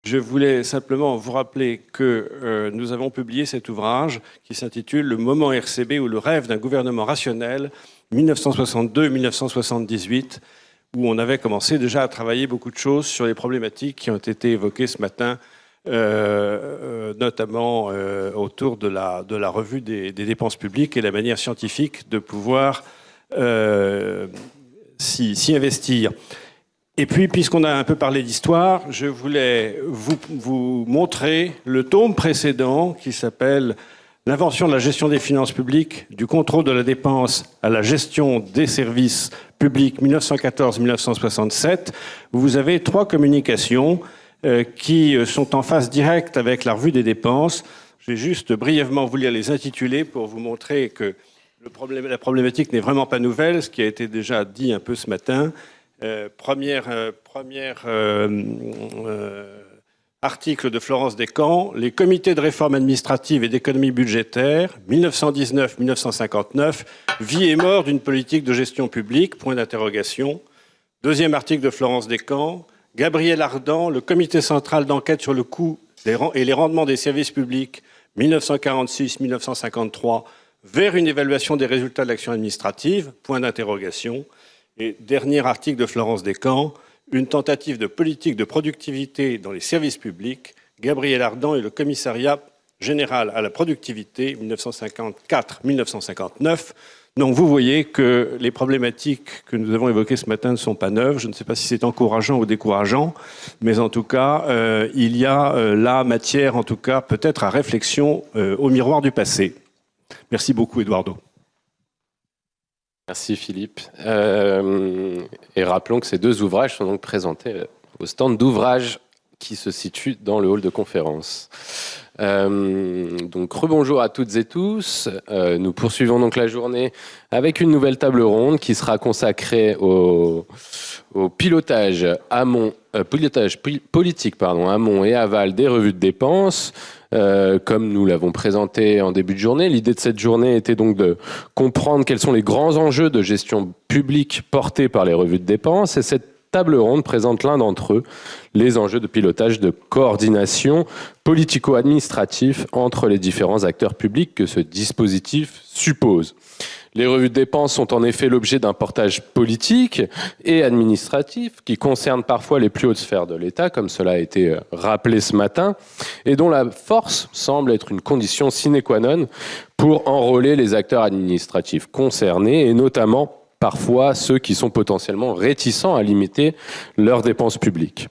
Je voulais simplement vous rappeler que nous avons publié cet ouvrage qui s'intitule « Le moment RCB ou le rêve d'un gouvernement rationnel, 1962-1978 », où on avait commencé déjà à travailler beaucoup de choses sur les problématiques qui ont été évoquées ce matin, notamment autour de la revue des dépenses publiques et la manière scientifique de pouvoir s'y investir. Et puis, puisqu'on a un peu parlé d'histoire, je voulais vous montrer le tome précédent qui s'appelle « L'invention de la gestion des finances publiques, du contrôle de la dépense à la gestion des services publics 1914-1967 ». Vous avez 3 communications qui sont en phase directe avec la revue des dépenses. Je vais juste brièvement vous lire les intitulés pour vous montrer que la problématique n'est vraiment pas nouvelle, ce qui a été déjà dit un peu ce matin. Premier article de Florence Descamps, les comités de réforme administrative et d'économie budgétaire, 1919-1959, vie et mort d'une politique de gestion publique, point d'interrogation. Deuxième article de Florence Descamps, Gabriel Ardan, le comité central d'enquête sur le coût et les rendements des services publics, 1946-1953, vers une évaluation des résultats de l'action administrative, point d'interrogation. Et dernier article de Florence Descamps, une tentative de politique de productivité dans les services publics, Gabriel Ardan et le commissariat général à la productivité, 1954-1959. Donc vous voyez que les problématiques que nous avons évoquées ce matin ne sont pas neuves. Je ne sais pas si c'est encourageant ou décourageant, mais en tout cas, il y a là matière, en tout cas, peut-être à réflexion au miroir du passé. Merci beaucoup, Eduardo. Merci Philippe. Et rappelons que ces 2 ouvrages sont donc présentés au stand d'ouvrage qui se situe dans le hall de conférence. Donc rebonjour à toutes et tous. Nous poursuivons donc la journée avec une nouvelle table ronde qui sera consacrée au pilotage politique amont et aval des revues de dépenses. Comme nous l'avons présenté en début de journée, l'idée de cette journée était donc de comprendre quels sont les grands enjeux de gestion publique portés par les revues de dépenses. Et cette table ronde présente l'un d'entre eux, les enjeux de pilotage de coordination politico-administratif entre les différents acteurs publics que ce dispositif suppose. Les revues de dépenses sont en effet l'objet d'un portage politique et administratif qui concerne parfois les plus hautes sphères de l'État, comme cela a été rappelé ce matin, et dont la force semble être une condition sine qua non pour enrôler les acteurs administratifs concernés, et notamment parfois ceux qui sont potentiellement réticents à limiter leurs dépenses publiques.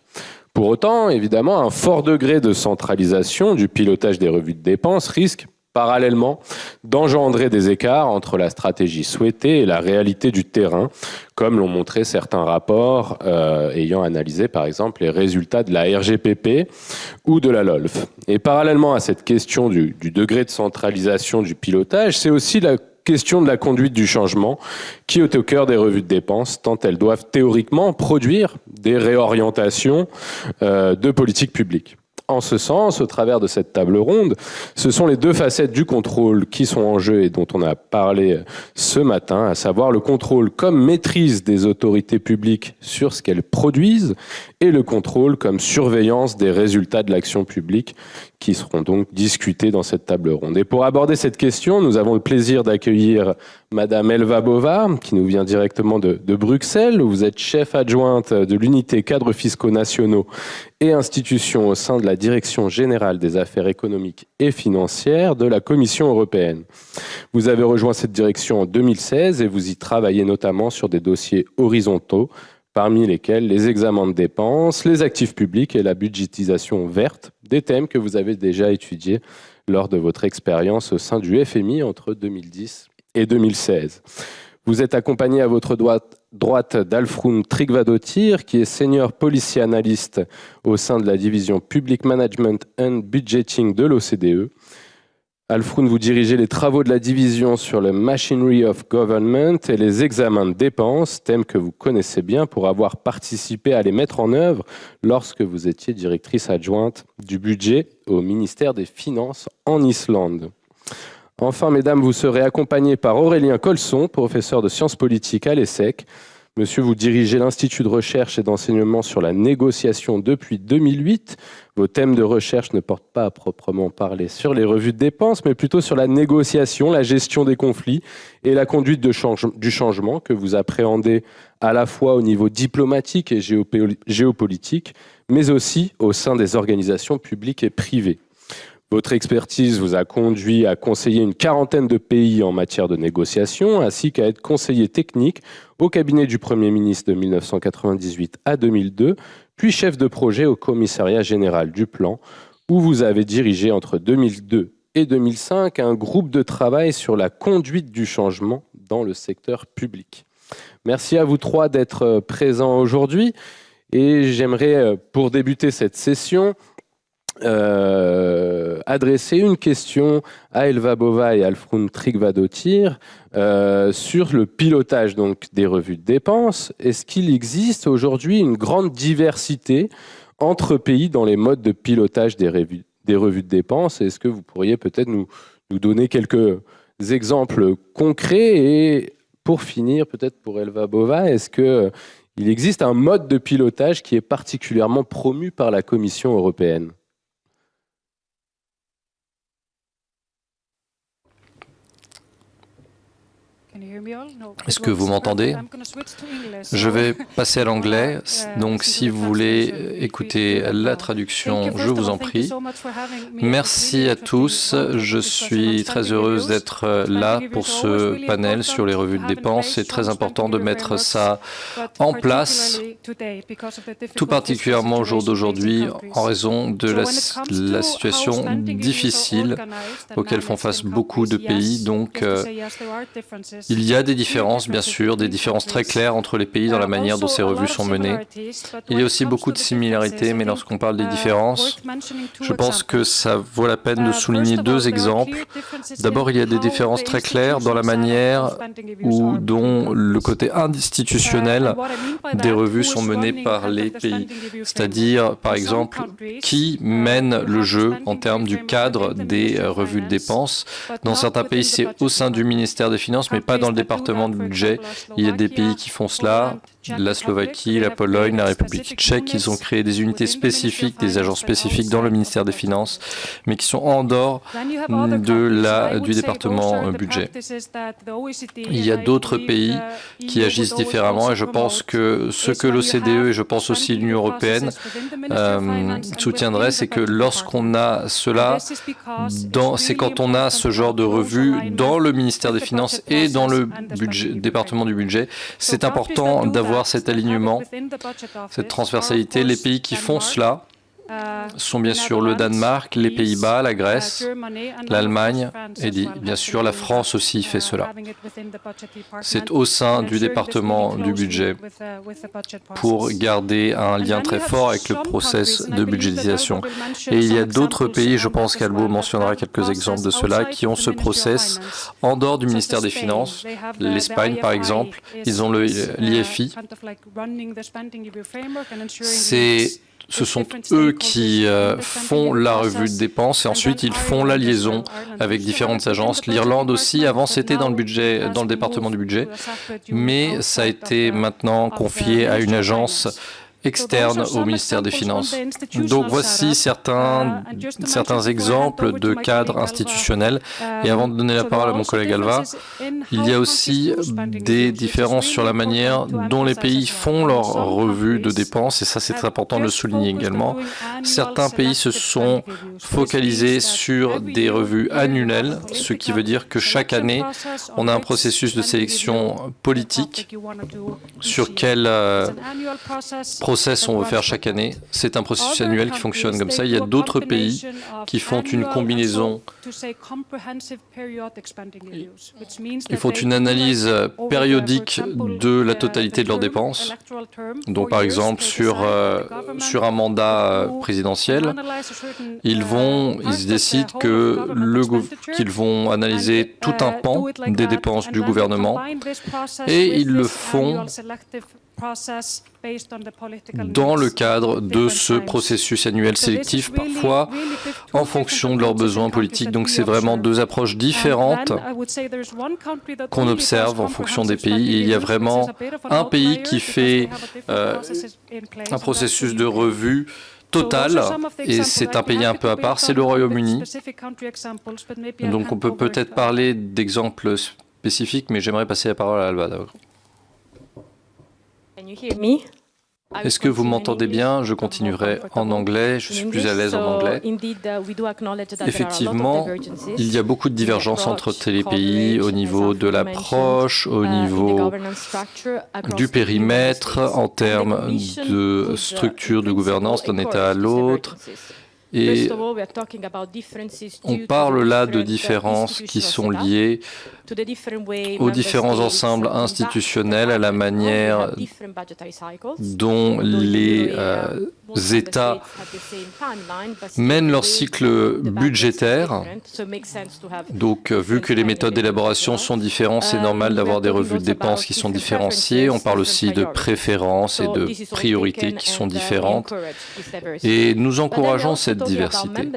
Pour autant, évidemment, un fort degré de centralisation du pilotage des revues de dépenses risque parallèlement d'engendrer des écarts entre la stratégie souhaitée et la réalité du terrain, comme l'ont montré certains rapports ayant analysé par exemple les résultats de la RGPP ou de la LOLF. Et parallèlement à cette question du degré de centralisation du pilotage, c'est aussi la question de la conduite du changement qui est au cœur des revues de dépenses, tant elles doivent théoriquement produire des réorientations de politique publique. En ce sens, au travers de cette table ronde, ce sont les 2 facettes du contrôle qui sont en jeu et dont on a parlé ce matin, à savoir le contrôle comme maîtrise des autorités publiques sur ce qu'elles produisent et le contrôle comme surveillance des résultats de l'action publique qui seront donc discutés dans cette table ronde. Et pour aborder cette question, nous avons le plaisir d'accueillir Madame Elva Bovard, qui nous vient directement de Bruxelles, où vous êtes chef adjointe de l'unité cadres fiscaux nationaux et institutions au sein de la Direction générale des affaires économiques et financières de la Commission européenne. Vous avez rejoint cette direction en 2016 et vous y travaillez notamment sur des dossiers horizontaux, parmi lesquels les examens de dépenses, les actifs publics et la budgétisation verte, des thèmes que vous avez déjà étudiés lors de votre expérience au sein du FMI entre 2010 et 2016. Vous êtes accompagné à votre droite d'Alfrún Tryggvadóttir, qui est senior policy analyst au sein de la division Public Management and Budgeting de l'OCDE. Alfrún, vous dirigez les travaux de la division sur le Machinery of Government et les examens de dépenses, thème que vous connaissez bien pour avoir participé à les mettre en œuvre lorsque vous étiez directrice adjointe du budget au ministère des Finances en Islande. Enfin, mesdames, vous serez accompagnées par Aurélien Colson, professeur de sciences politiques à l'ESSEC, Monsieur, vous dirigez l'Institut de recherche et d'enseignement sur la négociation depuis 2008. Vos thèmes de recherche ne portent pas à proprement parler sur les revues de dépenses, mais plutôt sur la négociation, la gestion des conflits et la conduite du changement que vous appréhendez à la fois au niveau diplomatique et géopolitique, mais aussi au sein des organisations publiques et privées. Votre expertise vous a conduit à conseiller une quarantaine de pays en matière de négociation, ainsi qu'à être conseiller technique au cabinet du Premier ministre de 1998 à 2002, puis chef de projet au commissariat général du plan, où vous avez dirigé entre 2002 et 2005 un groupe de travail sur la conduite du changement dans le secteur public. Merci à vous trois d'être présents aujourd'hui. Et j'aimerais, pour débuter cette session, adresser une question à Elva Bova et Hallfrún Tryggvadóttir sur le pilotage donc, des revues de dépenses. Est-ce qu'il existe aujourd'hui une grande diversité entre pays dans les modes de pilotage des revues de dépenses? Est-ce que vous pourriez peut-être nous donner quelques exemples concrets? Et pour finir, peut-être pour Elva Bova, est-ce qu'il existe un mode de pilotage qui est particulièrement promu par la Commission européenne? Est-ce que vous m'entendez? Je vais passer à l'anglais, donc si vous voulez écouter la traduction, je vous en prie. Merci à tous, je suis très heureuse d'être là pour ce panel sur les revues de dépenses. C'est très important de mettre ça en place, tout particulièrement au jour d'aujourd'hui, en raison de la situation difficile auquel font face beaucoup de pays. Donc, il y a des différences, bien sûr, des différences très claires entre les pays dans la manière dont ces revues sont menées. Il y a aussi beaucoup de similarités, mais lorsqu'on parle des différences, je pense que ça vaut la peine de souligner deux exemples. D'abord, il y a des différences très claires dans la manière dont le côté institutionnel des revues sont menées par les pays. C'est-à-dire, par exemple, qui mène le jeu en termes du cadre des revues de dépenses. Dans certains pays, c'est au sein du ministère des Finances, mais pas dans le département du budget. Il y a des pays qui font cela, la Slovaquie, la Pologne, la République tchèque. Ils ont créé des unités spécifiques, des agences spécifiques dans le ministère des Finances, mais qui sont en dehors du département budget. Il y a d'autres pays qui agissent différemment et je pense que ce que l'OCDE et je pense aussi l'Union européenne soutiendraient, c'est que lorsqu'on a cela, c'est quand on a ce genre de revue dans le ministère des Finances et dans le département du budget, c'est important d'avoir cet alignement, cette transversalité. Les pays qui font cela sont bien sûr le Danemark, les Pays-Bas, la Grèce, l'Allemagne et bien sûr la France aussi fait cela. C'est au sein du département du budget pour garder un lien très fort avec le process de budgétisation. Et il y a d'autres pays, je pense qu'Albo mentionnera quelques exemples de cela, qui ont ce process en dehors du ministère des Finances. L'Espagne par exemple, ils ont l'IFI. Ce sont eux qui font la revue de dépenses et ensuite ils font la liaison avec différentes agences. L'Irlande aussi, avant c'était dans le département du budget, mais ça a été maintenant confié à une agence externe au ministère des Finances. Donc voici certains exemples de cadres institutionnels. Et avant de donner la parole à mon collègue Alva, il y a aussi des différences sur la manière dont les pays font leur revue de dépenses, et ça c'est très important de le souligner également. Certains pays se sont focalisés sur des revues annuelles, ce qui veut dire que chaque année, on a un processus de sélection politique sur quel process on veut faire chaque année. C'est un processus annuel qui fonctionne comme ça. Il y a d'autres pays qui font une combinaison. Ils font une analyse périodique de la totalité de leurs dépenses. Donc par exemple, sur un mandat présidentiel, ils décident qu'ils vont analyser tout un pan des dépenses du gouvernement et ils le font dans le cadre de ce processus annuel sélectif, parfois en fonction de leurs besoins politiques. Donc c'est vraiment deux approches différentes qu'on observe en fonction des pays. Et il y a vraiment un pays qui fait un processus de revue total, et c'est un pays un peu à part, c'est le Royaume-Uni. Donc on peut peut-être parler d'exemples spécifiques, mais j'aimerais passer la parole à Alba d'abord. Est-ce que vous m'entendez bien? Je continuerai en anglais, je suis plus à l'aise en anglais. Effectivement, il y a beaucoup de divergences entre les pays au niveau de l'approche, au niveau du périmètre, en termes de structure de gouvernance d'un État à l'autre. Et on parle là de différences qui sont liées aux différents ensembles institutionnels, à la manière dont les États mènent leur cycle budgétaire. Donc, vu que les méthodes d'élaboration sont différentes, c'est normal d'avoir des revues de dépenses qui sont différenciées. On parle aussi de préférences et de priorités qui sont différentes. Et nous encourageons cette diversité.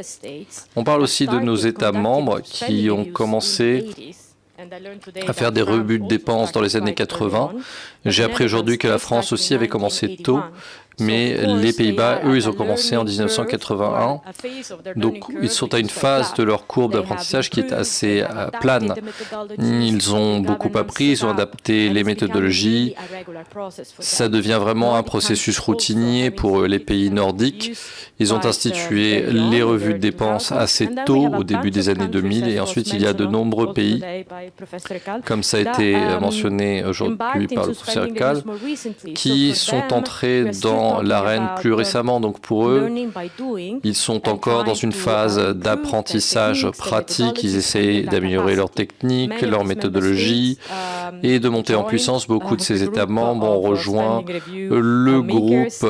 On parle aussi de nos États membres qui ont commencé à faire des revues de dépenses dans les années 80. J'ai appris aujourd'hui que la France aussi avait commencé tôt, mais les Pays-Bas, eux, ils ont commencé en 1981. Donc, ils sont à une phase de leur courbe d'apprentissage qui est assez plane. Ils ont beaucoup appris, ils ont adapté les méthodologies. Ça devient vraiment un processus routinier pour les pays nordiques. Ils ont institué les revues de dépenses assez tôt, au début des années 2000, et ensuite il y a de nombreux pays, comme ça a été mentionné aujourd'hui par le professeur Kahl, qui sont entrés dans l'arène plus récemment. Donc pour eux, ils sont encore dans une phase d'apprentissage pratique. Ils essayent d'améliorer leur technique, leur méthodologie et de monter en puissance. Beaucoup de ces États membres ont rejoint le groupe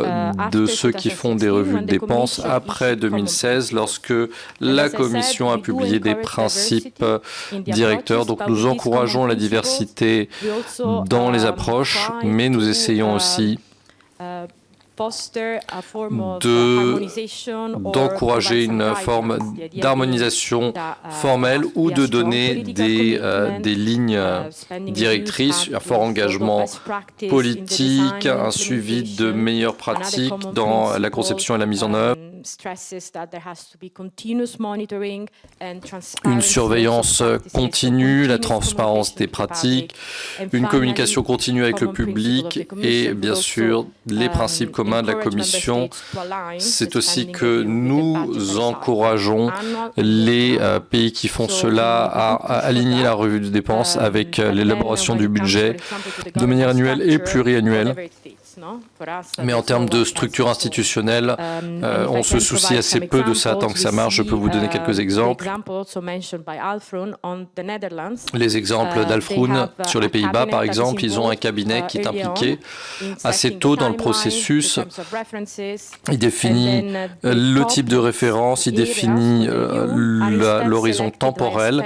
de ceux qui font des revues de dépenses après 2016, lorsque la Commission a publié des principes directeurs. Donc nous encourageons la diversité dans les approches, mais nous essayons aussi d'encourager une forme d'harmonisation formelle ou de donner des lignes directrices, un fort engagement politique, un suivi de meilleures pratiques dans la conception et la mise en œuvre, une surveillance continue, la transparence des pratiques, une communication continue avec le public et bien sûr les principes communs de la Commission. C'est aussi que nous encourageons les pays qui font cela à aligner la revue de dépenses avec l'élaboration du budget de manière annuelle et pluriannuelle. Mais en termes de structure institutionnelle, on se soucie assez peu de ça tant que ça marche. Je peux vous donner quelques exemples. Les exemples d'Alfroen sur les Pays-Bas, par exemple, ils ont un cabinet qui est impliqué assez tôt dans le processus. Il définit le type de référence, il définit l'horizon temporel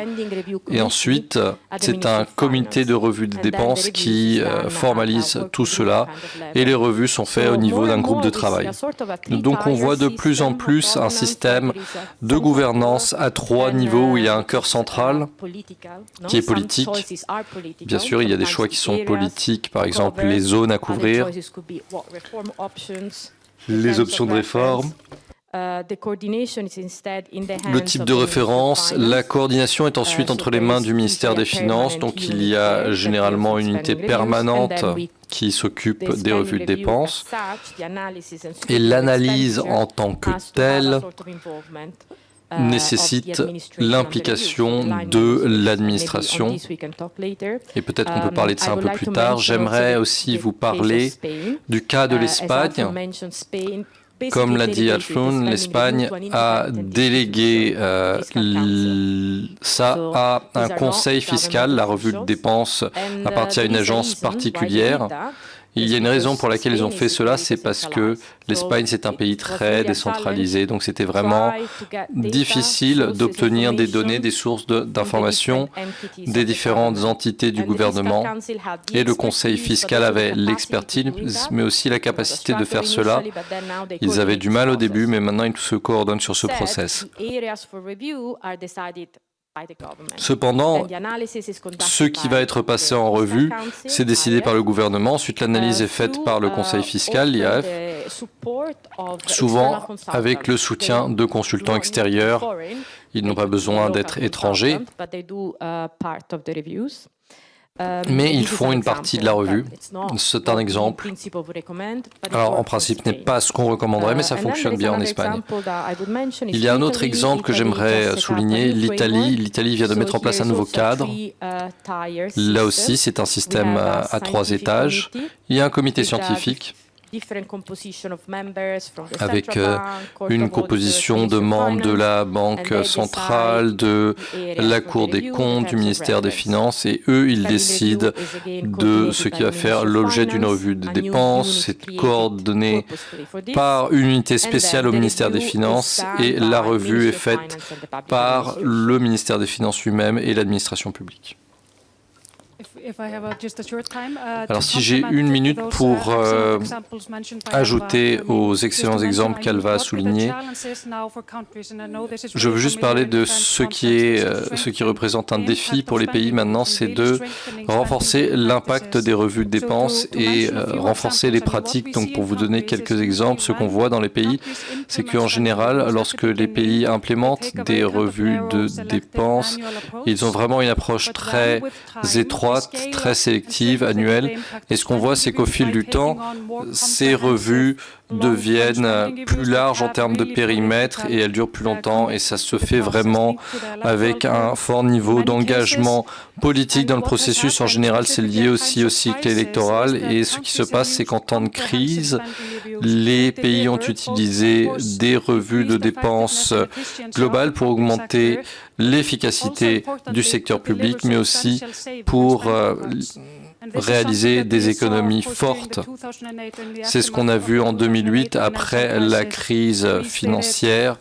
et ensuite, c'est un comité de revue des dépenses qui formalise tout cela. Et les revues sont faites au niveau d'un groupe de travail. Donc on voit de plus en plus un système de gouvernance à 3 niveaux où il y a un cœur central qui est politique. Bien sûr, il y a des choix qui sont politiques, par exemple les zones à couvrir, les options de réforme. Le type de référence, la coordination est ensuite entre les mains du ministère des Finances, donc il y a généralement une unité permanente qui s'occupe des revues de dépenses et l'analyse en tant que telle nécessite l'implication de l'administration. Et peut-être qu'on peut parler de ça un peu plus tard. J'aimerais aussi vous parler du cas de l'Espagne. Comme l'a dit Alfroen, l'Espagne a délégué ça à un conseil fiscal. La revue de dépenses appartient à une agence particulière. Il y a une raison pour laquelle ils ont fait cela, c'est parce que l'Espagne, c'est un pays très décentralisé, donc c'était vraiment difficile d'obtenir des données, des sources d'informations des différentes entités du gouvernement. Et le Conseil fiscal avait l'expertise, mais aussi la capacité de faire cela. Ils avaient du mal au début, mais maintenant ils se coordonnent sur ce process. Cependant, ce qui va être passé en revue, c'est décidé par le gouvernement. Ensuite, l'analyse est faite par le Conseil fiscal, l'IAF, souvent avec le soutien de consultants extérieurs. Ils n'ont pas besoin d'être étrangers, mais ils font une partie de la revue. C'est un exemple. Alors, en principe, ce n'est pas ce qu'on recommanderait, mais ça fonctionne bien en Espagne. Il y a un autre exemple que j'aimerais souligner, l'Italie. L'Italie vient de mettre en place un nouveau cadre. Là aussi, c'est un système à 3 étages. Il y a un comité scientifique avec une composition de membres de la Banque centrale, de la Cour des comptes, du ministère des Finances, et eux, ils décident de ce qui va faire l'objet d'une revue de dépenses. C'est coordonné par une unité spéciale au ministère des Finances, et la revue est faite par le ministère des Finances lui-même et l'administration publique. Alors si j'ai 1 minute pour ajouter aux excellents exemples qu'Alva a soulignés, je veux juste parler de ce qui représente un défi pour les pays maintenant, c'est de renforcer l'impact des revues de dépenses et renforcer les pratiques. Donc pour vous donner quelques exemples, ce qu'on voit dans les pays, c'est qu'en général, lorsque les pays implémentent des revues de dépenses, ils ont vraiment une approche très étroite, très sélective, annuelle. Et ce qu'on voit, c'est qu'au fil du temps, ces revues deviennent plus larges en termes de périmètre et elles durent plus longtemps. Et ça se fait vraiment avec un fort niveau d'engagement politique dans le processus. En général, c'est lié aussi au cycle électoral. Et ce qui se passe, c'est qu'en temps de crise, les pays ont utilisé des revues de dépenses globales pour augmenter l'efficacité du secteur public, mais aussi pour réaliser des économies fortes. C'est ce qu'on a vu en 2008 après la crise financière.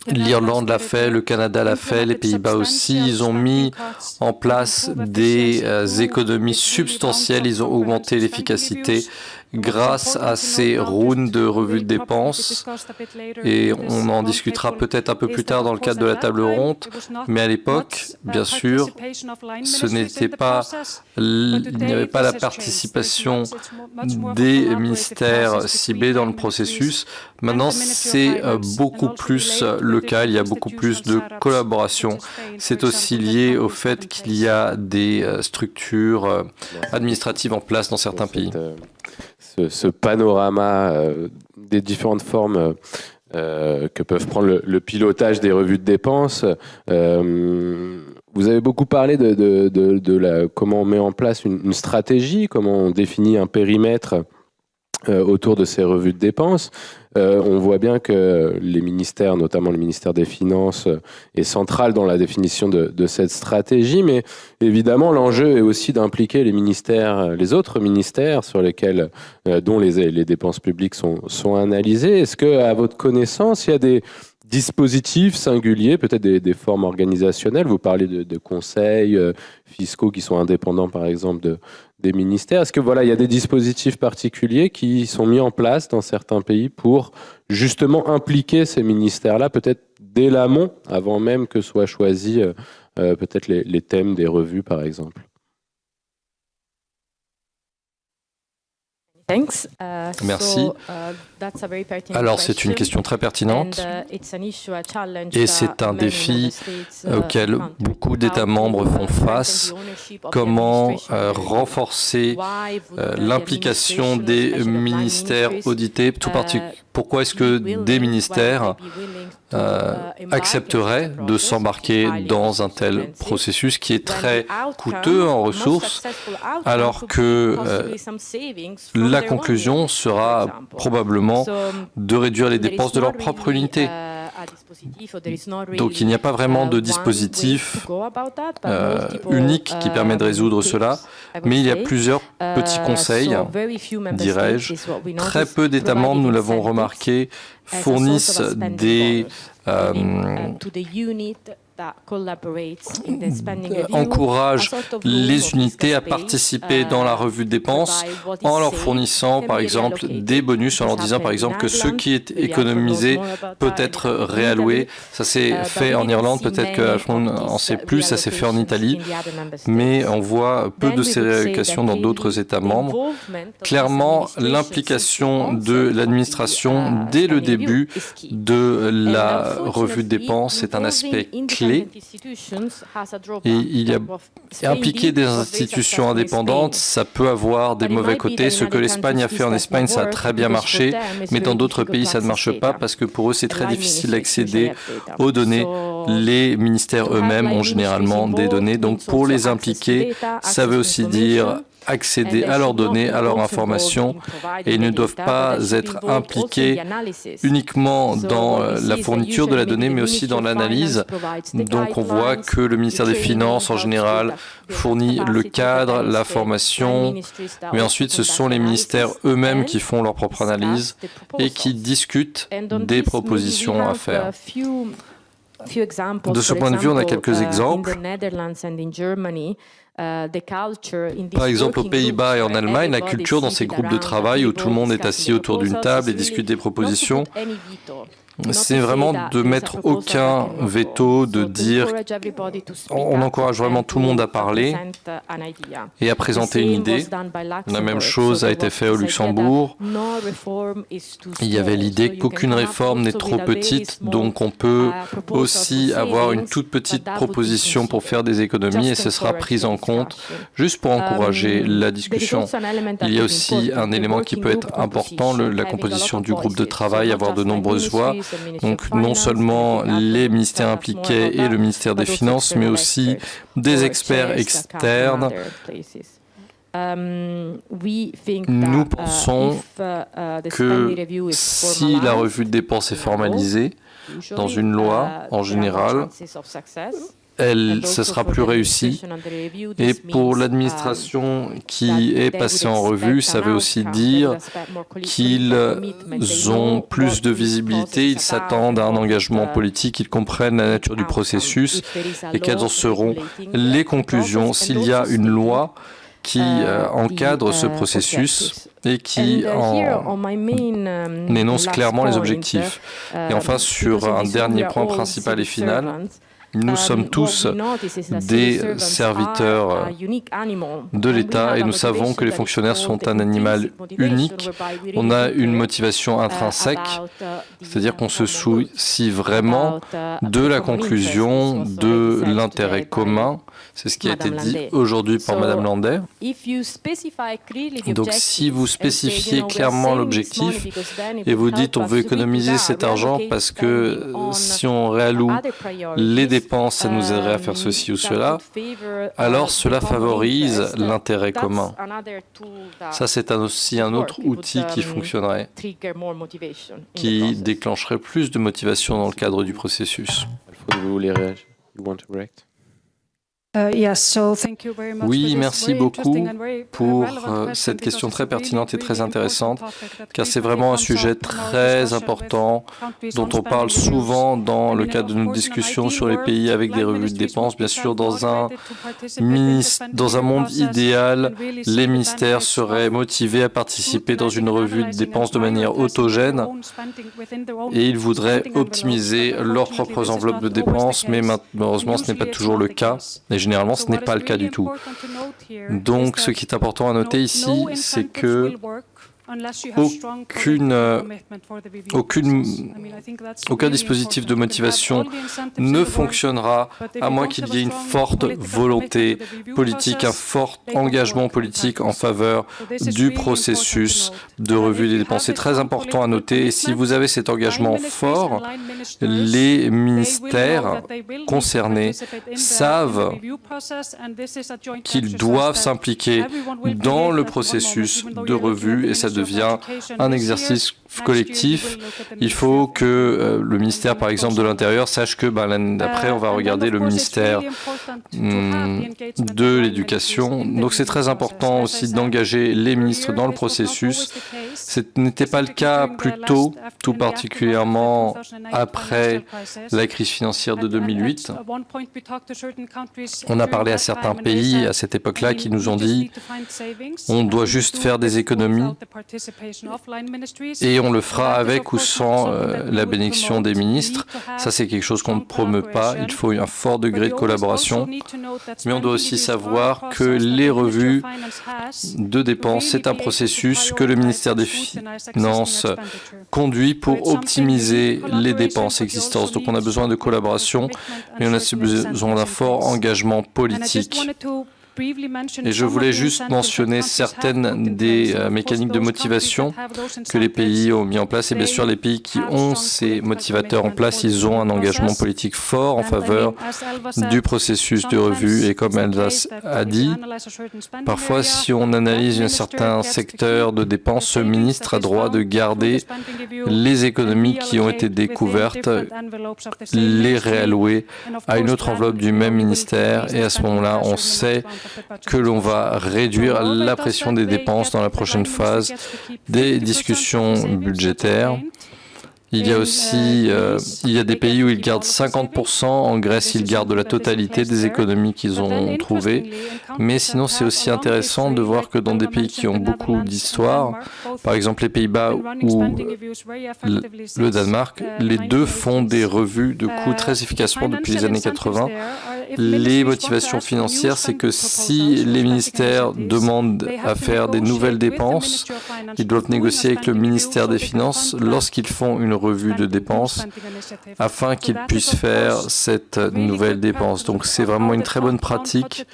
L'Irlande l'a fait, le Canada l'a fait, les Pays-Bas aussi. Ils ont mis en place des économies substantielles, ils ont augmenté l'efficacité grâce à ces rounds de revues de dépenses. Et on en discutera peut-être un peu plus tard dans le cadre de la table ronde. Mais à l'époque, bien sûr, il n'y avait pas la participation des ministères ciblés dans le processus. Maintenant, c'est beaucoup plus le cas. Il y a beaucoup plus de collaboration. C'est aussi lié au fait qu'il y a des structures administratives en place dans certains pays. Ce panorama des différentes formes que peuvent prendre le pilotage des revues de dépenses. Vous avez beaucoup parlé de comment on met en place une stratégie, comment on définit un périmètre autour de ces revues de dépenses. On voit bien que les ministères, notamment le ministère des Finances, est central dans la définition de cette stratégie, mais évidemment l'enjeu est aussi d'impliquer les autres ministères sur lesquels, dont les dépenses publiques sont analysées. Est-ce que, à votre connaissance, il y a des dispositifs singuliers, peut-être des formes organisationnelles? Vous parlez de conseils fiscaux qui sont indépendants, par exemple, des ministères. Est-ce que il y a des dispositifs particuliers qui sont mis en place dans certains pays pour justement impliquer ces ministères-là, peut-être dès l'amont, avant même que soient choisis peut-être les thèmes des revues, par exemple? Merci. Alors, c'est une question très pertinente et c'est un défi auquel beaucoup d'États membres font face. Comment renforcer l'implication des ministères audités, tout particulièrement? Pourquoi est-ce que des ministères accepteraient de s'embarquer dans un tel processus qui est très coûteux en ressources, alors que la conclusion sera probablement de réduire les dépenses de leur propre unité? Donc il n'y a pas vraiment de dispositif unique qui permet de résoudre cela, mais il y a plusieurs petits conseils, dirais-je. Très peu d'États membres, nous l'avons remarqué, fournissent des encourage les unités à participer dans la revue de dépenses en leur fournissant par exemple des bonus, en leur disant par exemple que ce qui est économisé peut être réalloué. Ça s'est fait en Irlande, peut-être que Alfred en sait plus, ça s'est fait en Italie, mais on voit peu de ces réallocations dans d'autres États membres. Clairement, l'implication de l'administration dès le début de la revue de dépenses est un aspect clé. Et il y a impliquer des institutions indépendantes, ça peut avoir des mauvais côtés. Ce que l'Espagne a fait en Espagne, ça a très bien marché, mais dans d'autres pays, ça ne marche pas parce que pour eux, c'est très difficile d'accéder aux données. Les ministères eux-mêmes ont généralement des données. Donc pour les impliquer, ça veut aussi dire accéder à leurs données, à leurs informations, et ils ne doivent pas être impliqués uniquement dans la fourniture de la donnée, mais aussi dans l'analyse. Donc on voit que le ministère des Finances, en général, fournit le cadre, la formation, mais ensuite ce sont les ministères eux-mêmes qui font leur propre analyse et qui discutent des propositions à faire. De ce point de vue, on a quelques exemples. Par exemple, aux Pays-Bas et en Allemagne, la culture dans ces groupes de travail où tout le monde est assis autour d'une table et discute des propositions, c'est vraiment de mettre aucun veto, de dire on encourage vraiment tout le monde à parler et à présenter une idée. La même chose a été fait au Luxembourg. Il y avait l'idée qu'aucune réforme n'est trop petite, donc on peut aussi avoir une toute petite proposition pour faire des économies et ce sera pris en compte juste pour encourager la discussion. Il y a aussi un élément qui peut être important, la composition du groupe de travail, avoir de nombreuses voix. Donc non seulement les ministères impliqués et le ministère des Finances, mais aussi des experts externes. Nous pensons que si la revue de dépenses est formalisée dans une loi, en général, ce sera plus réussi. Et pour l'administration qui est passée en revue, ça veut aussi dire qu'ils ont plus de visibilité, ils s'attendent à un engagement politique, ils comprennent la nature du processus et quelles en seront les conclusions s'il y a une loi qui encadre ce processus et qui en énonce clairement les objectifs. Et enfin, sur un dernier point principal et final, nous sommes tous des serviteurs de l'État et nous savons que les fonctionnaires sont un animal unique. On a une motivation intrinsèque, c'est-à-dire qu'on se soucie vraiment de la conclusion, de l'intérêt commun. C'est ce qui a été dit aujourd'hui par Madame Lander. Donc si vous spécifiez clairement l'objectif et vous dites on veut économiser cet argent parce que si on réalloue les dépenses, ça nous aiderait à faire ceci ou cela, alors cela favorise l'intérêt commun. Ça, c'est aussi un autre outil qui fonctionnerait, qui déclencherait plus de motivation dans le cadre du processus. Alfred, vous voulez réagir? You want to react? Oui, merci beaucoup pour cette question très pertinente et très intéressante, car c'est vraiment un sujet très important dont on parle souvent dans le cadre de nos discussions sur les pays avec des revues de dépenses. Bien sûr, dans un monde idéal, les ministères seraient motivés à participer dans une revue de dépenses de manière autogène et ils voudraient optimiser leurs propres enveloppes de dépenses, mais malheureusement, ce n'est pas toujours le cas. Et généralement, ce n'est pas le cas du tout. Donc, ce qui est important à noter ici, c'est que aucun dispositif de motivation ne fonctionnera à moins qu'il y ait une forte volonté politique, un fort engagement politique en faveur du processus de revue des dépenses. C'est très important à noter. Et si vous avez cet engagement fort, les ministères concernés savent qu'ils doivent s'impliquer dans le processus de revue et ça devient un exercice collectif. Il faut que le ministère, par exemple, de l'Intérieur sache que l'année d'après, on va regarder le ministère de l'Éducation. Donc c'est très important aussi d'engager les ministres dans le processus. Ce n'était pas le cas plus tôt, tout particulièrement après la crise financière de 2008. On a parlé à certains pays à cette époque-là qui nous ont dit on doit juste faire des économies et on le fera avec ou sans la bénédiction des ministres. Ça, c'est quelque chose qu'on ne promeut pas. Il faut un fort degré de collaboration. Mais on doit aussi savoir que les revues de dépenses, c'est un processus que le ministère des Finances conduit pour optimiser les dépenses existantes. Donc on a besoin de collaboration, mais on a besoin d'un fort engagement politique. Et je voulais juste mentionner certaines des mécaniques de motivation que les pays ont mis en place. Et bien sûr, les pays qui ont ces motivateurs en place, ils ont un engagement politique fort en faveur du processus de revue. Et comme Elsa a dit, parfois, si on analyse un certain secteur de dépenses, ce ministre a droit de garder les économies qui ont été découvertes, les réallouer à une autre enveloppe du même ministère. Et à ce moment-là, on sait que l'on va réduire la pression des dépenses dans la prochaine phase des discussions budgétaires. Il y a aussi des pays où ils gardent 50%. En Grèce, ils gardent la totalité des économies qu'ils ont trouvées. Mais sinon, c'est aussi intéressant de voir que dans des pays qui ont beaucoup d'histoire, par exemple les Pays-Bas ou le Danemark, les deux font des revues de coûts très efficacement depuis les années 80. Les motivations financières, c'est que si les ministères demandent à faire des nouvelles dépenses, ils doivent négocier avec le ministère des Finances lorsqu'ils font une revue de dépenses afin qu'ils puissent faire cette nouvelle dépense. Donc c'est vraiment une très bonne pratique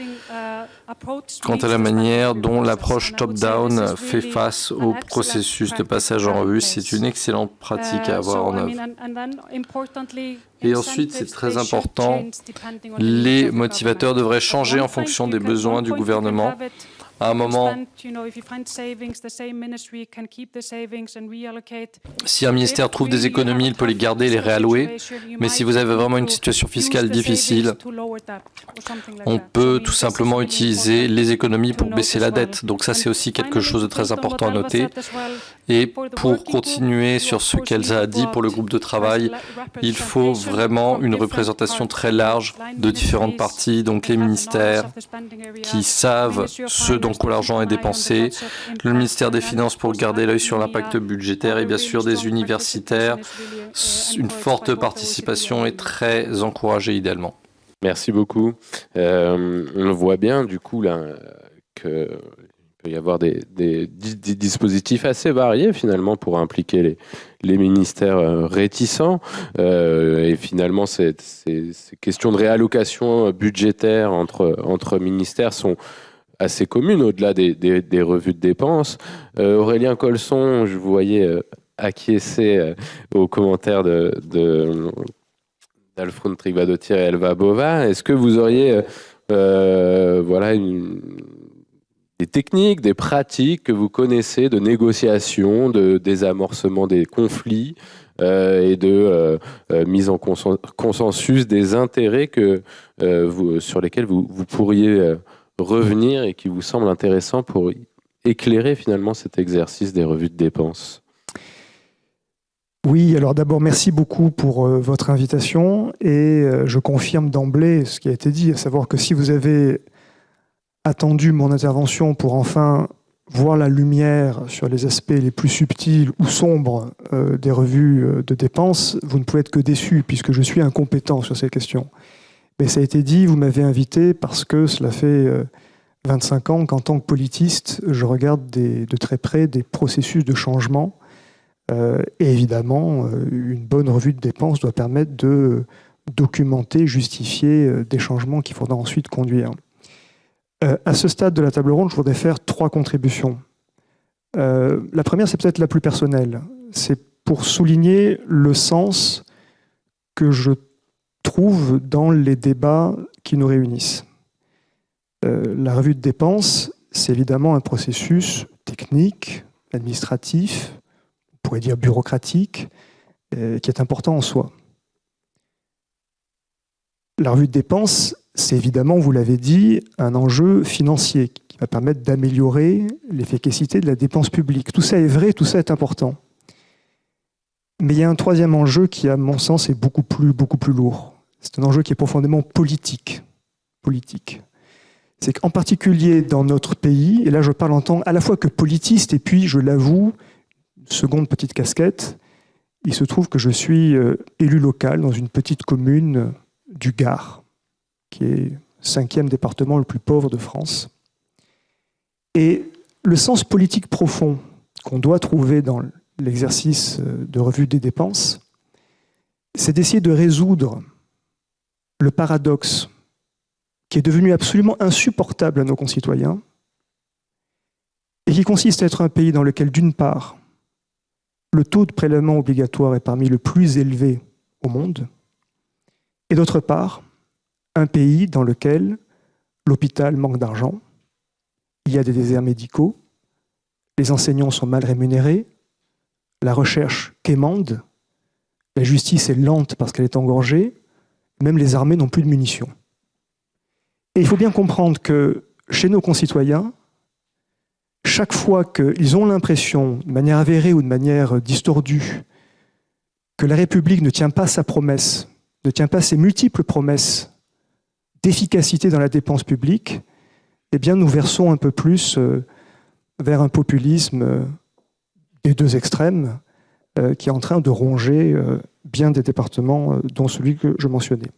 quant à la manière dont l'approche top-down fait face au processus de passage en revue. C'est une excellente pratique à avoir en œuvre. Et ensuite, c'est très important, les motivateurs devraient changer en fonction des besoins du gouvernement. À un moment, si un ministère trouve des économies, il peut les garder et les réallouer. Mais si vous avez vraiment une situation fiscale difficile, on peut tout simplement utiliser les économies pour baisser la dette. Donc ça, c'est aussi quelque chose de très important à noter. Et pour continuer sur ce qu'Elsa a dit pour le groupe de travail, il faut vraiment une représentation très large de différentes parties, donc les ministères qui savent ce dont l'argent est dépensé, le ministère des Finances pour garder l'œil sur l'impact budgétaire et bien sûr des universitaires. Une forte participation est très encouragée idéalement. Merci beaucoup. On le voit bien du coup là qu'il peut y avoir des dispositifs assez variés finalement pour impliquer les ministères réticents. Et finalement, ces questions de réallocation budgétaire entre ministères sont assez communes au-delà des revues de dépenses. Aurélien Colson, je vous voyais acquiescer aux commentaires d'Alfred Trigvadotir et Elva Bova. Est-ce que vous auriez des techniques, des pratiques que vous connaissez de négociation, de désamorcement des conflits et de mise en consensus des intérêts sur lesquels vous pourriez revenir et qui vous semble intéressant pour éclairer finalement cet exercice des revues de dépenses? Oui, alors d'abord merci beaucoup pour votre invitation et je confirme d'emblée ce qui a été dit, à savoir que si vous avez attendu mon intervention pour enfin voir la lumière sur les aspects les plus subtils ou sombres des revues de dépenses, vous ne pouvez être que déçu puisque je suis incompétent sur ces questions. Mais ça a été dit, vous m'avez invité parce que cela fait 25 ans qu'en tant que politiste, je regarde de très près des processus de changement. Et évidemment, une bonne revue de dépenses doit permettre de documenter, justifier des changements qu'il faudra ensuite conduire. À ce stade de la table ronde, je voudrais faire 3 contributions. La première, c'est peut-être la plus personnelle. C'est pour souligner le sens que je trouve dans les débats qui nous réunissent. La revue de dépenses, c'est évidemment un processus technique, administratif, on pourrait dire bureaucratique, qui est important en soi. La revue de dépenses, c'est évidemment, vous l'avez dit, un enjeu financier qui va permettre d'améliorer l'efficacité de la dépense publique. Tout ça est vrai, tout ça est important. Mais il y a un troisième enjeu qui, à mon sens, est beaucoup plus lourd. C'est un enjeu qui est profondément politique. C'est qu'en particulier dans notre pays, et là je parle en tant à la fois que politiste et puis, je l'avoue, seconde petite casquette, il se trouve que je suis élu local dans une petite commune du Gard, qui est le 5e département le plus pauvre de France. Et le sens politique profond qu'on doit trouver dans l'exercice de revue des dépenses, c'est d'essayer de résoudre le paradoxe qui est devenu absolument insupportable à nos concitoyens et qui consiste à être un pays dans lequel, d'une part, le taux de prélèvement obligatoire est parmi le plus élevé au monde, et d'autre part, un pays dans lequel l'hôpital manque d'argent, il y a des déserts médicaux, les enseignants sont mal rémunérés, la recherche quémande, la justice est lente parce qu'elle est engorgée, même les armées n'ont plus de munitions. Et il faut bien comprendre que chez nos concitoyens, chaque fois qu'ils ont l'impression, de manière avérée ou de manière distordue, que la République ne tient pas sa promesse, ne tient pas ses multiples promesses d'efficacité dans la dépense publique, eh bien nous versons un peu plus vers un populisme des deux extrêmes qui est en train de ronger bien des départements dont celui que je mentionnais.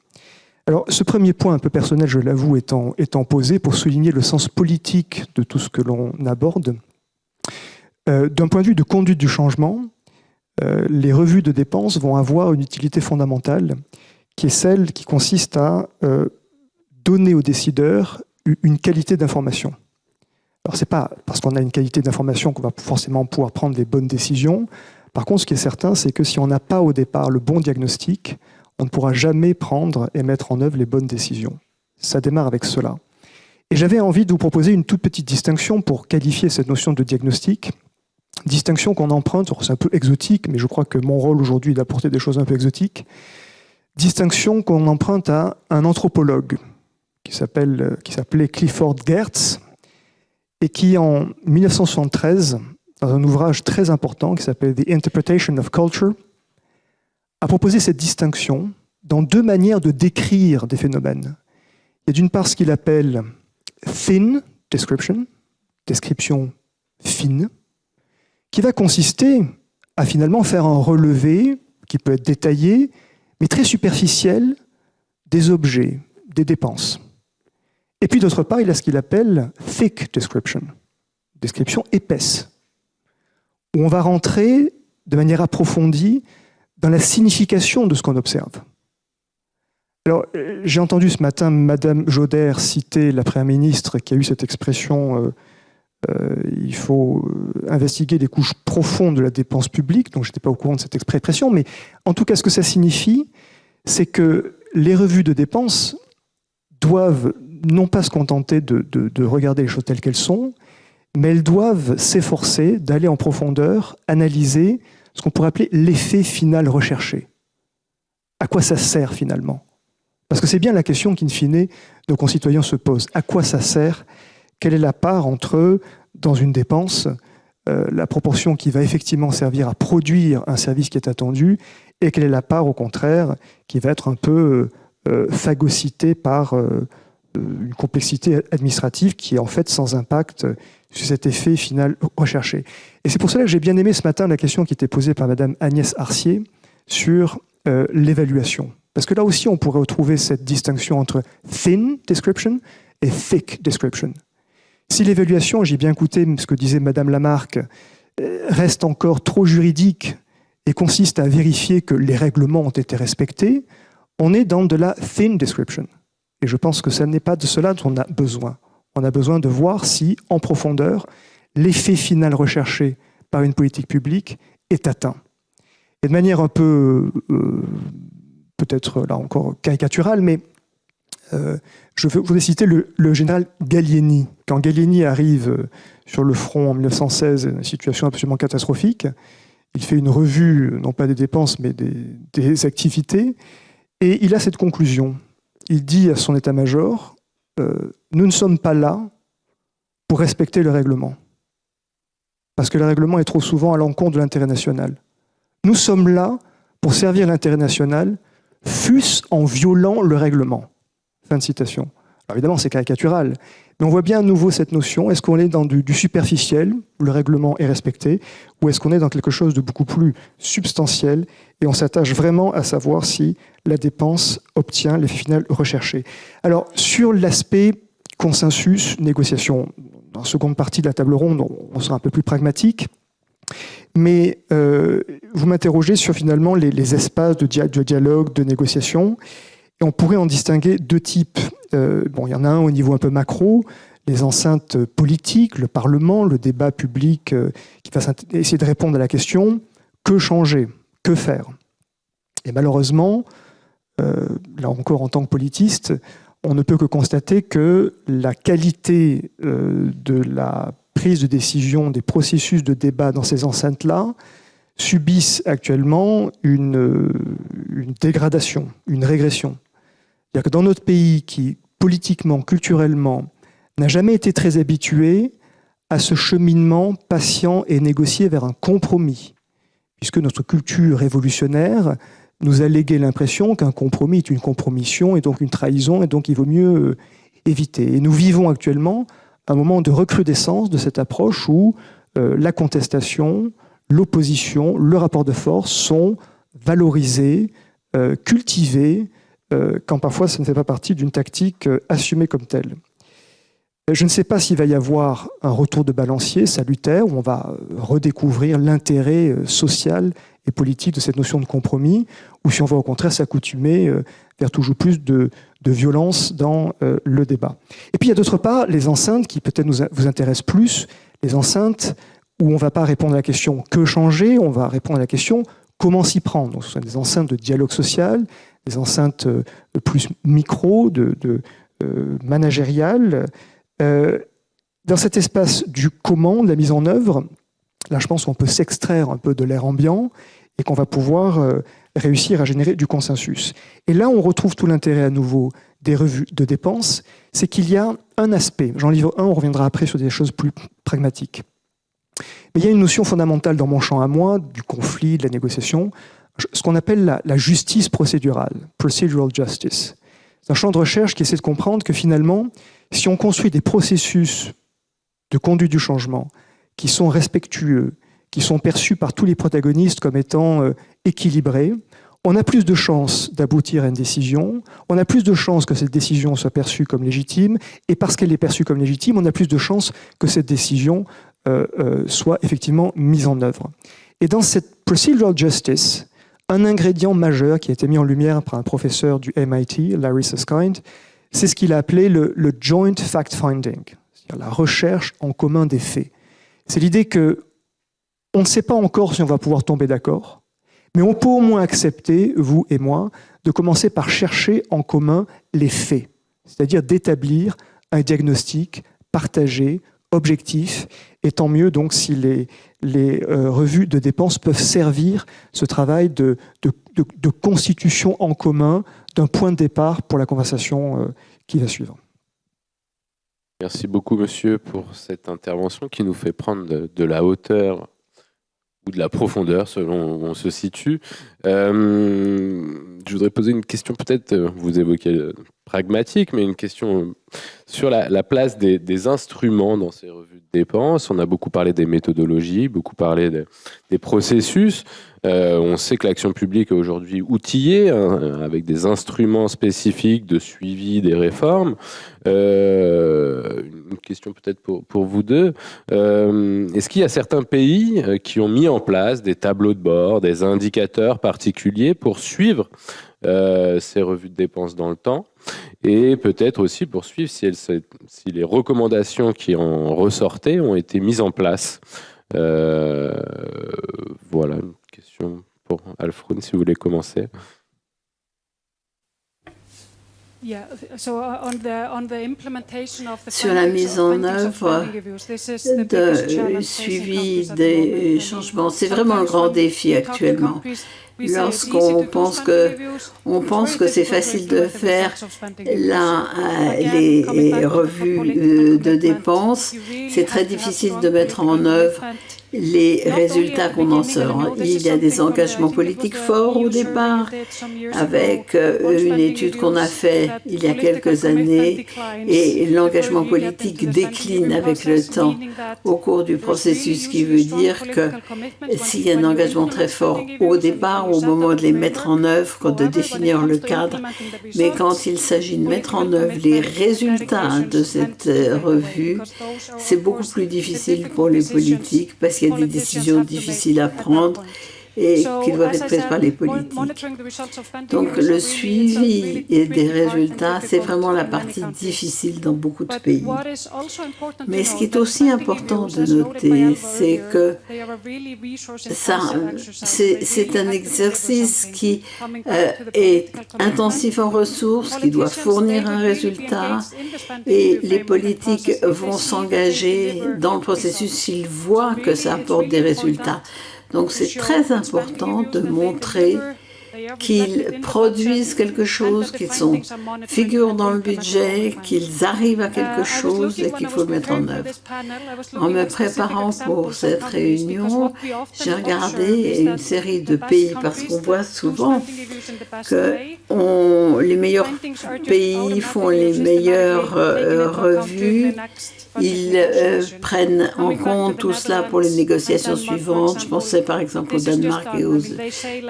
Alors, ce premier point un peu personnel, je l'avoue, étant posé pour souligner le sens politique de tout ce que l'on aborde, d'un point de vue de conduite du changement, les revues de dépenses vont avoir une utilité fondamentale qui est celle qui consiste à donner aux décideurs une qualité d'information. Alors, ce n'est pas parce qu'on a une qualité d'information qu'on va forcément pouvoir prendre les bonnes décisions. Par contre, ce qui est certain, c'est que si on n'a pas au départ le bon diagnostic, on ne pourra jamais prendre et mettre en œuvre les bonnes décisions. Ça démarre avec cela. Et j'avais envie de vous proposer une toute petite distinction pour qualifier cette notion de diagnostic. Distinction qu'on emprunte, c'est un peu exotique, mais je crois que mon rôle aujourd'hui est d'apporter des choses un peu exotiques. Distinction qu'on emprunte à un anthropologue qui s'appelait Clifford Geertz et qui, en 1973, dans un ouvrage très important qui s'appelle The Interpretation of Culture, a proposé cette distinction dans deux manières de décrire des phénomènes. Il y a d'une part ce qu'il appelle thin description, description fine, qui va consister à finalement faire un relevé qui peut être détaillé, mais très superficiel, des objets, des dépenses. Et puis d'autre part, il a ce qu'il appelle thick description, description épaisse, où on va rentrer de manière approfondie dans la signification de ce qu'on observe. Alors, j'ai entendu ce matin Madame Joder citer la Première ministre qui a eu cette expression il faut investiguer les couches profondes de la dépense publique, donc je n'étais pas au courant de cette expression, mais en tout cas, ce que ça signifie, c'est que les revues de dépenses doivent non pas se contenter de regarder les choses telles qu'elles sont, mais elles doivent s'efforcer d'aller en profondeur, analyser ce qu'on pourrait appeler l'effet final recherché. À quoi ça sert finalement? Parce que c'est bien la question qu'in fine nos concitoyens se posent. À quoi ça sert? Quelle est la part entre, dans une dépense, la proportion qui va effectivement servir à produire un service qui est attendu, et quelle est la part, au contraire, qui va être un peu phagocytée par une complexité administrative qui est en fait sans impact sur cet effet final recherché. Et c'est pour cela que j'ai bien aimé ce matin la question qui était posée par Madame Agnès Arcier sur l'évaluation. Parce que là aussi, on pourrait retrouver cette distinction entre thin description et thick description. Si l'évaluation, j'ai bien écouté ce que disait Madame Lamarck, reste encore trop juridique et consiste à vérifier que les règlements ont été respectés, on est dans de la thin description. Et je pense que ce n'est pas de cela dont on a besoin. On a besoin de voir si, en profondeur, l'effet final recherché par une politique publique est atteint. Et de manière un peu, peut-être là encore caricaturale, mais Je voudrais citer le général Gallieni. Quand Gallieni arrive sur le front en 1916, une situation absolument catastrophique, il fait une revue, non pas des dépenses, mais des activités, et il a cette conclusion. Il dit à son état-major, nous ne sommes pas là pour respecter le règlement, parce que le règlement est trop souvent à l'encontre de l'intérêt national. Nous sommes là pour servir l'intérêt national, fût-ce en violant le règlement. Fin de citation. Alors évidemment, c'est caricatural, mais on voit bien à nouveau cette notion. Est-ce qu'on est dans du superficiel, où le règlement est respecté, ou est-ce qu'on est dans quelque chose de beaucoup plus substantiel, et on s'attache vraiment à savoir si la dépense obtient l'effet final recherché. Alors, sur l'aspect consensus, négociation, dans la seconde partie de la table ronde, on sera un peu plus pragmatique, mais vous m'interrogez sur finalement les espaces de dialogue, de négociation, et on pourrait en distinguer deux types. Il y en a un au niveau un peu macro, les enceintes politiques, le Parlement, le débat public qui va essayer de répondre à la question « que changer ? Que faire ?» Et malheureusement, là encore en tant que politiste, on ne peut que constater que la qualité de la prise de décision, des processus de débat dans ces enceintes-là subissent actuellement une dégradation, une régression. C'est-à-dire que dans notre pays qui, politiquement, culturellement, n'a jamais été très habitué à ce cheminement patient et négocié vers un compromis, puisque notre culture révolutionnaire nous a légué l'impression qu'un compromis est une compromission et donc une trahison, et donc il vaut mieux éviter. Et nous vivons actuellement un moment de recrudescence de cette approche où la contestation, l'opposition, le rapport de force sont valorisés, cultivés, quand parfois ça ne fait pas partie d'une tactique assumée comme telle. Je ne sais pas s'il va y avoir un retour de balancier salutaire, où on va redécouvrir l'intérêt social et politique de cette notion de compromis, ou si on va au contraire s'accoutumer vers toujours plus de violence dans le débat. Et puis il y a d'autre part les enceintes qui peut-être vous intéressent plus, les enceintes où on ne va pas répondre à la question « que changer ?», on va répondre à la question « comment s'y prendre ?» Donc ce sont des enceintes de dialogue social, des enceintes plus micro, managériales. Dans cet espace du comment, de la mise en œuvre, là je pense qu'on peut s'extraire un peu de l'air ambiant et qu'on va pouvoir réussir à générer du consensus. Et là on retrouve tout l'intérêt à nouveau des revues de dépenses, c'est qu'il y a un aspect, j'en livre un, on reviendra après sur des choses plus pragmatiques. Mais il y a une notion fondamentale dans mon champ à moi, du conflit, de la négociation, ce qu'on appelle la justice procédurale, procedural justice. C'est un champ de recherche qui essaie de comprendre que finalement, si on construit des processus de conduite du changement qui sont respectueux, qui sont perçus par tous les protagonistes comme étant équilibrés, on a plus de chances d'aboutir à une décision, on a plus de chances que cette décision soit perçue comme légitime, et parce qu'elle est perçue comme légitime, on a plus de chances que cette décision soit effectivement mise en œuvre. Et dans cette procedural justice, un ingrédient majeur qui a été mis en lumière par un professeur du MIT, Larry Susskind, c'est ce qu'il a appelé le joint fact-finding, c'est-à-dire la recherche en commun des faits. C'est l'idée que on ne sait pas encore si on va pouvoir tomber d'accord, mais on peut au moins accepter, vous et moi, de commencer par chercher en commun les faits, c'est-à-dire d'établir un diagnostic partagé, objectif, et tant mieux donc si les revues de dépenses peuvent servir ce travail de constitution en commun d'un point de départ pour la conversation qui va suivre. Merci beaucoup, monsieur, pour cette intervention qui nous fait prendre de la hauteur ou de la profondeur, selon où on se situe. Je voudrais poser une question, peut-être, vous évoquez pragmatique, mais une question sur la place des instruments dans ces revues de dépenses. On a beaucoup parlé des méthodologies, beaucoup parlé des processus. On sait que l'action publique est aujourd'hui outillée avec des instruments spécifiques de suivi des réformes. Une question peut-être pour vous deux. Est-ce qu'il y a certains pays qui ont mis en place des tableaux de bord, des indicateurs particuliers pour suivre ces revues de dépenses dans le temps, et peut-être aussi pour suivre si les recommandations qui en ressortaient ont été mises en place? Voilà, une question pour Alfred, si vous voulez commencer. Sur la mise en œuvre de suivi des changements, c'est vraiment le grand défi actuellement. Lorsqu'on pense que c'est facile de faire les revues de dépenses, c'est très difficile de mettre en œuvre les résultats qu'on en sort. Il y a des engagements politiques forts au départ, avec une étude qu'on a faite il y a quelques années, et l'engagement politique décline avec le temps au cours du processus, ce qui veut dire que s'il y a un engagement très fort au départ, au moment de les mettre en œuvre, de définir le cadre, mais quand il s'agit de mettre en œuvre les résultats de cette revue, c'est beaucoup plus difficile pour les politiques parce qu'il y a des décisions difficiles à prendre et qui doivent être prises par les politiques. Donc le suivi des résultats, c'est vraiment la partie difficile dans beaucoup de pays. Mais ce qui est aussi important de noter, c'est que c'est un exercice qui est intensif en ressources, qui doit fournir un résultat, et les politiques vont s'engager dans le processus s'ils voient que ça apporte des résultats. Donc c'est très important de montrer qu'ils produisent quelque chose, qu'ils figurent dans le budget, qu'ils arrivent à quelque chose et qu'il faut le mettre en œuvre. En me préparant pour cette réunion, j'ai regardé une série de pays parce qu'on voit souvent que les meilleurs pays font les meilleures revues. Ils prennent en compte tout cela pour les négociations suivantes. Je pensais par exemple au Danemark et aux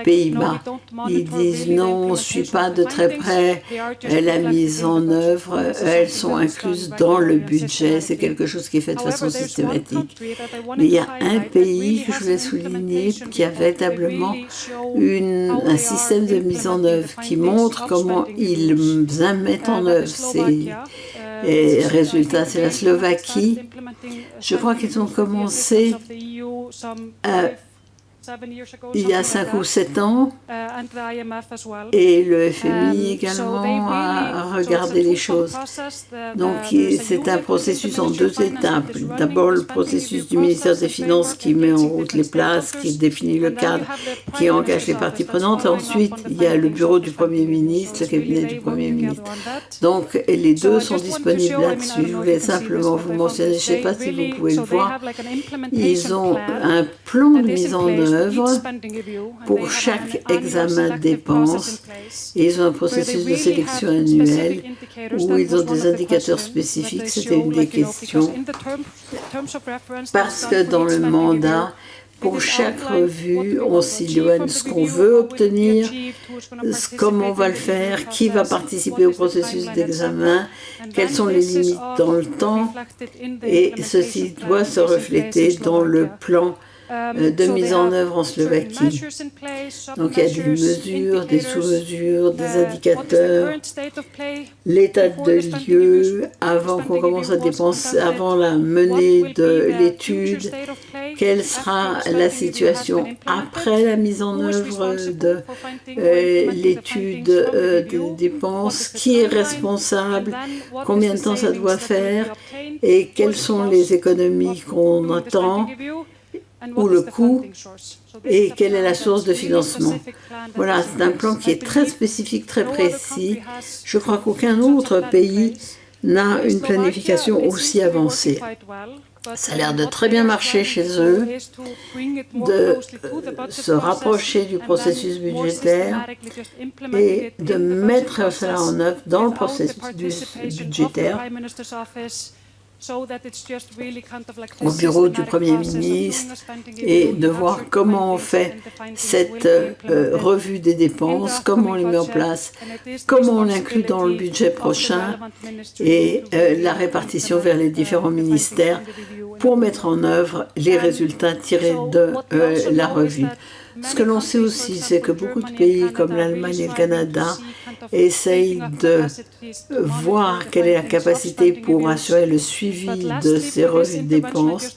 Pays-Bas. Ils disent non, on ne suit pas de très près la mise en œuvre. Elles sont incluses dans le budget. C'est quelque chose qui est fait de façon systématique. Mais il y a un pays que je voulais souligner qui a véritablement un système de mise en œuvre qui montre comment ils mettent en œuvre ces résultats. C'est la Slovaquie. Je crois qu'ils ont commencé il y a 5 ou 7 ans, et le FMI également a regardé les choses. Donc c'est un processus en 2 étapes. D'abord le processus du ministère des Finances qui met en route les places, qui définit le cadre, qui engage les parties prenantes. Ensuite, il y a le bureau du Premier ministre, le cabinet du Premier ministre. Donc les deux sont disponibles là-dessus. Je voulais simplement vous mentionner, je ne sais pas si vous pouvez le voir, ils ont un plan de mise en œuvre pour chaque examen de dépenses. Et ils ont un processus de sélection annuel où ils ont des indicateurs spécifiques. C'était une des questions. Parce que dans le mandat, pour chaque revue, on s'éloigne ce qu'on veut obtenir, comment on va le faire, qui va participer au processus d'examen, quelles sont les limites dans le temps, et ceci doit se refléter dans le plan de mise en œuvre en Slovaquie. Donc il y a des mesures, des sous-mesures, des indicateurs, l'état de lieu avant qu'on commence à dépenser, avant la menée de l'étude, quelle sera la situation après la mise en œuvre de l'étude des dépenses, qui est responsable, combien de temps ça doit faire et quelles sont les économies qu'on attend, ou le coût, et quelle est la source de financement. Voilà, c'est un plan qui est très spécifique, très précis. Je crois qu'aucun autre pays n'a une planification aussi avancée. Ça a l'air de très bien marcher chez eux, de se rapprocher du processus budgétaire et de mettre cela en œuvre dans le processus budgétaire au bureau du Premier ministre, et de voir comment on fait cette revue des dépenses, comment on les met en place, comment on l'inclut dans le budget prochain et la répartition vers les différents ministères pour mettre en œuvre les résultats tirés de la revue. Ce que l'on sait aussi, c'est que beaucoup de pays comme l'Allemagne et le Canada essaye de voir quelle est la capacité pour assurer le suivi de ces revues de dépenses.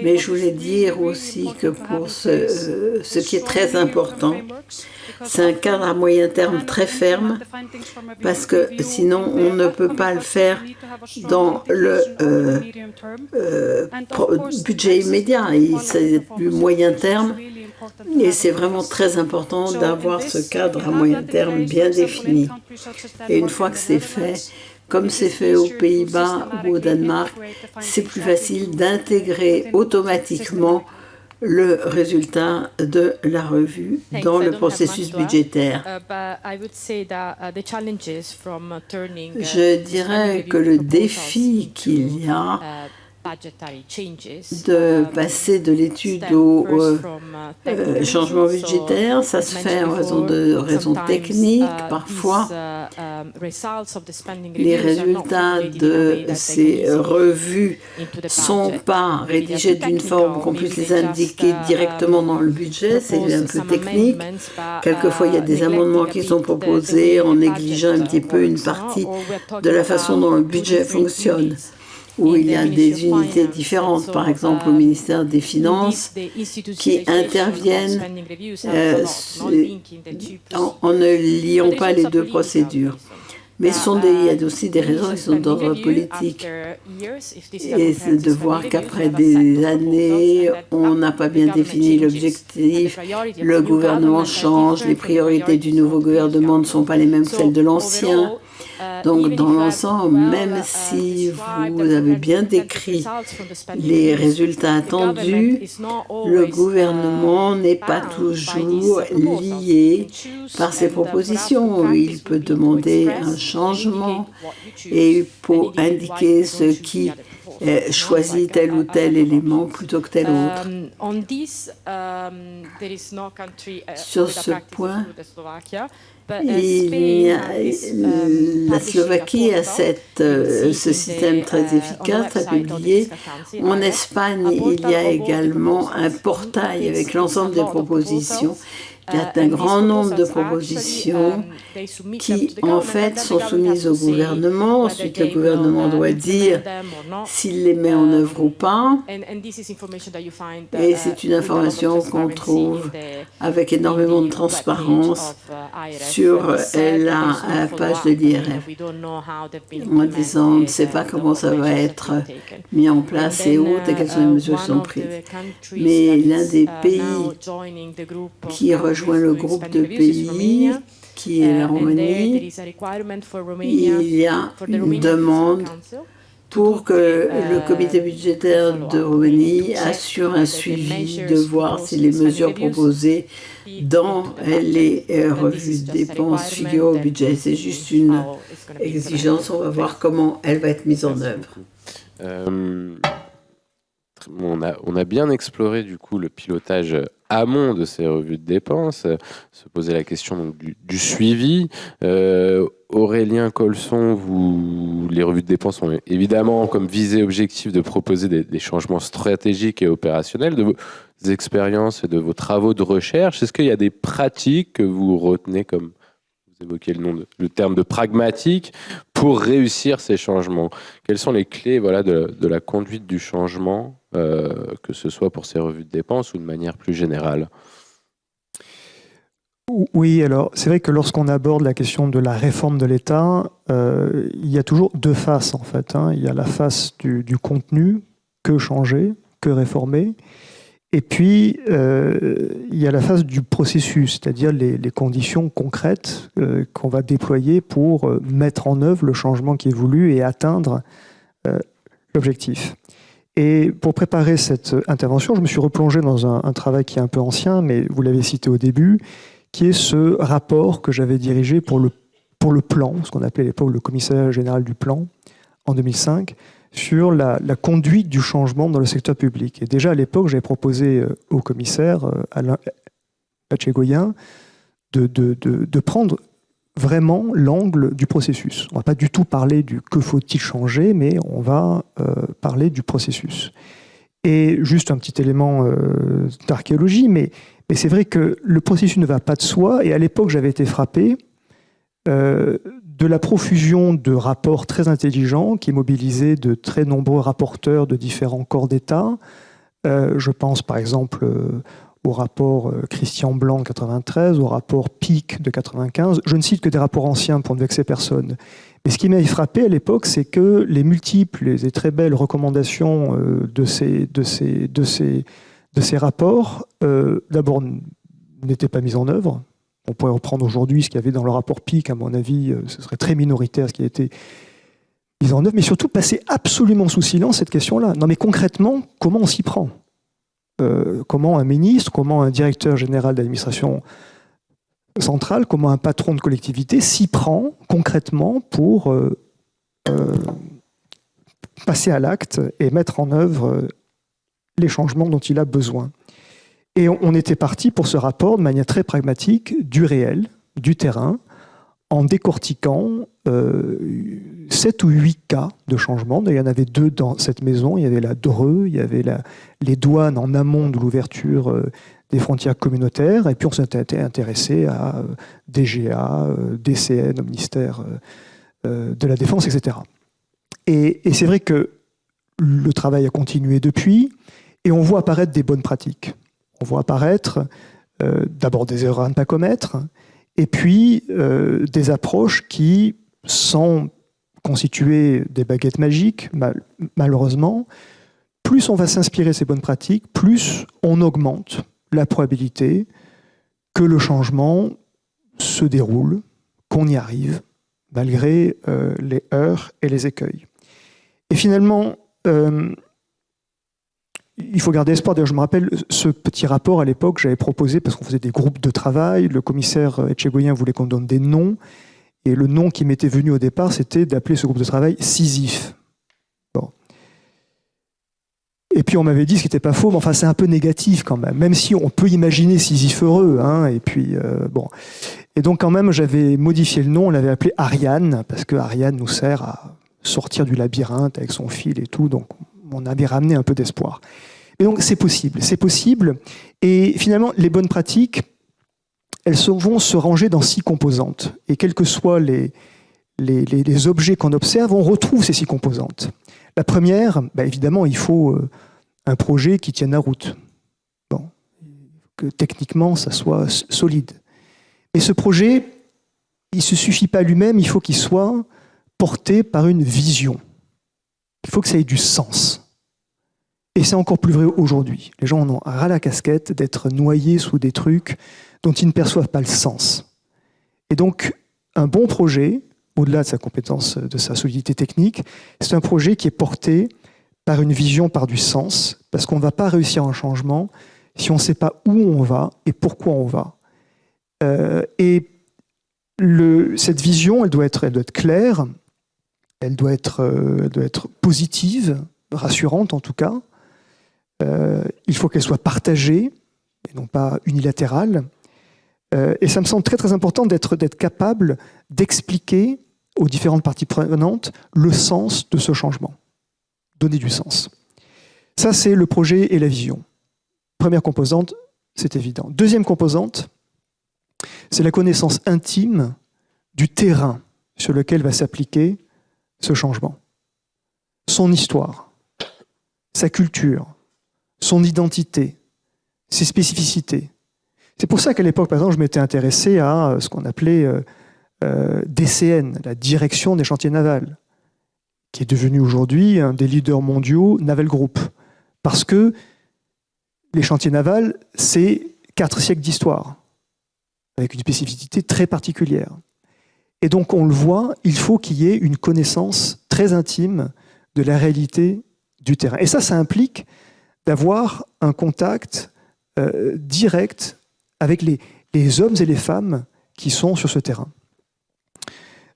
Mais je voulais dire aussi que pour ce qui est très important, c'est un cadre à moyen terme très ferme, parce que sinon on ne peut pas le faire dans le budget immédiat. C'est du moyen terme. Et c'est vraiment très important d'avoir ce cadre à moyen terme bien défini. Et une fois que c'est fait, comme c'est fait aux Pays-Bas ou au Danemark, c'est plus facile d'intégrer automatiquement le résultat de la revue dans le processus budgétaire. Je dirais que le défi qu'il y a de passer de l'étude au changement budgétaire, ça se fait en raison de raisons techniques. Parfois, les résultats de ces revues ne sont pas rédigés d'une forme qu'on puisse les indiquer directement dans le budget. C'est un peu technique. Quelquefois, il y a des amendements qui sont proposés en négligeant un petit peu une partie de la façon dont le budget fonctionne, où il y a des unités différentes, par exemple au ministère des Finances, qui interviennent en ne liant pas les deux procédures. Mais il y a aussi des raisons qui sont d'ordre politique. Et c'est de voir qu'après des années, on n'a pas bien défini l'objectif, le gouvernement change, les priorités du nouveau gouvernement ne sont pas les mêmes que celles de l'ancien. Donc, dans l'ensemble, même si vous avez bien décrit les résultats attendus, le gouvernement n'est pas toujours lié par ses propositions. Il peut demander un changement et pour indiquer ce qui choisit tel ou tel élément plutôt que tel autre. Sur ce point, la Slovaquie a ce système très efficace, très publié. En Espagne, il y a également un portail avec l'ensemble des propositions. Il y a un grand nombre de propositions qui, en fait, sont soumises au gouvernement. Ensuite, le gouvernement doit dire s'il les met en œuvre ou pas. Et c'est une information qu'on trouve avec énormément de transparence sur la page de l'IRF, en disant on ne sait pas comment ça va être mis en place et autres, et quelles sont les mesures qui sont prises. Mais l'un des pays qui rejoint le groupe de pays, qui est la Roumanie, il y a une demande pour que le comité budgétaire de Roumanie assure un suivi de voir si les mesures proposées dans les revues de dépenses figurent au budget. C'est juste une exigence, on va voir comment elle va être mise en œuvre. On a bien exploré du coup le pilotage amont de ces revues de dépenses, se poser la question donc, du suivi. Aurélien Colson, les revues de dépenses ont évidemment comme visée objectif de proposer des changements stratégiques et opérationnels. De vos expériences et de vos travaux de recherche, est-ce qu'il y a des pratiques que vous retenez comme, vous évoquez le terme de pragmatique, pour réussir ces changements? Quelles sont les clés de la conduite du changement, que ce soit pour ces revues de dépenses ou de manière plus générale? Oui, alors c'est vrai que lorsqu'on aborde la question de la réforme de l'État, il y a toujours deux faces en fait. Il y a la face du contenu, que changer, que réformer. Et puis, il y a la phase du processus, c'est-à-dire les conditions concrètes qu'on va déployer pour mettre en œuvre le changement qui est voulu et atteindre l'objectif. Et pour préparer cette intervention, je me suis replongé dans un travail qui est un peu ancien, mais vous l'avez cité au début, qui est ce rapport que j'avais dirigé pour le plan, ce qu'on appelait à l'époque le commissariat général du plan, en 2005, sur la conduite du changement dans le secteur public. Et déjà à l'époque, j'avais proposé au commissaire Alain Tchégoyen de prendre vraiment l'angle du processus. On ne va pas du tout parler du que faut-il changer, mais on va parler du processus. Et juste un petit élément d'archéologie, mais c'est vrai que le processus ne va pas de soi, et à l'époque j'avais été frappé de la profusion de rapports très intelligents qui mobilisaient de très nombreux rapporteurs de différents corps d'État. Je pense par exemple au rapport Christian Blanc 93, au rapport Pic de 95. Je ne cite que des rapports anciens pour ne vexer personne. Mais ce qui m'avait frappé à l'époque, c'est que les multiples et très belles recommandations de ces rapports, d'abord, n'étaient pas mises en œuvre. On pourrait reprendre aujourd'hui ce qu'il y avait dans le rapport Pic, à mon avis, ce serait très minoritaire ce qui a été mis en œuvre, mais surtout passer absolument sous silence cette question-là. Non mais concrètement, comment on s'y prend ? Comment un ministre, comment un directeur général d'administration centrale, comment un patron de collectivité s'y prend concrètement pour passer à l'acte et mettre en œuvre les changements dont il a besoin. Et on était parti pour ce rapport de manière très pragmatique du réel, du terrain, en décortiquant 7 ou 8 cas de changement. Il y en avait 2 dans cette maison. Il y avait la Dreux, il y avait les douanes en amont de l'ouverture des frontières communautaires. Et puis on s'était intéressé à DGA, DCN, au ministère de la Défense, etc. Et c'est vrai que le travail a continué depuis, et on voit apparaître des bonnes pratiques. On voit apparaître d'abord des erreurs à ne pas commettre, et puis des approches qui, sans constituer des baguettes magiques, malheureusement, plus on va s'inspirer de ces bonnes pratiques, plus on augmente la probabilité que le changement se déroule, qu'on y arrive, malgré les heurts et les écueils. Et finalement, il faut garder espoir. D'ailleurs, je me rappelle ce petit rapport à l'époque, j'avais proposé, parce qu'on faisait des groupes de travail, le commissaire Etchegoyen voulait qu'on donne des noms, et le nom qui m'était venu au départ, c'était d'appeler ce groupe de travail Sisyphe. Bon. Et puis on m'avait dit ce qui n'était pas faux, mais enfin c'est un peu négatif quand même si on peut imaginer Sisyphe heureux, hein, et puis bon. Et donc quand même, j'avais modifié le nom, on l'avait appelé Ariane, parce que Ariane nous sert à sortir du labyrinthe avec son fil et tout, donc on avait ramené un peu d'espoir. Et donc c'est possible, et finalement les bonnes pratiques, elles vont se ranger dans 6 composantes, et quels que soient les objets qu'on observe, on retrouve ces 6 composantes. La première, évidemment, il faut un projet qui tienne la route. Bon, que techniquement, ça soit solide. Et ce projet, il ne se suffit pas lui-même, il faut qu'il soit porté par une vision. Il faut que ça ait du sens. Et c'est encore plus vrai aujourd'hui. Les gens en ont ras la casquette d'être noyés sous des trucs dont ils ne perçoivent pas le sens. Et donc, un bon projet, au-delà de sa compétence, de sa solidité technique, c'est un projet qui est porté par une vision, par du sens, parce qu'on ne va pas réussir un changement si on ne sait pas où on va et pourquoi on va. Cette vision, elle doit être claire, elle doit être positive, rassurante en tout cas. Il faut qu'elle soit partagée, et non pas unilatérale. Et ça me semble très très important d'être capable d'expliquer aux différentes parties prenantes le sens de ce changement. Donner du sens. Ça, c'est le projet et la vision. Première composante, c'est évident. Deuxième composante, c'est la connaissance intime du terrain sur lequel va s'appliquer ce changement. Son histoire, sa culture, son identité, ses spécificités. C'est pour ça qu'à l'époque, par exemple, je m'étais intéressé à ce qu'on appelait DCN, la Direction des chantiers navals, qui est devenue aujourd'hui un des leaders mondiaux Naval Group. Parce que les chantiers navals, c'est 4 siècles d'histoire, avec une spécificité très particulière. Et donc, on le voit, il faut qu'il y ait une connaissance très intime de la réalité du terrain. Et ça implique d'avoir un contact direct avec les hommes et les femmes qui sont sur ce terrain.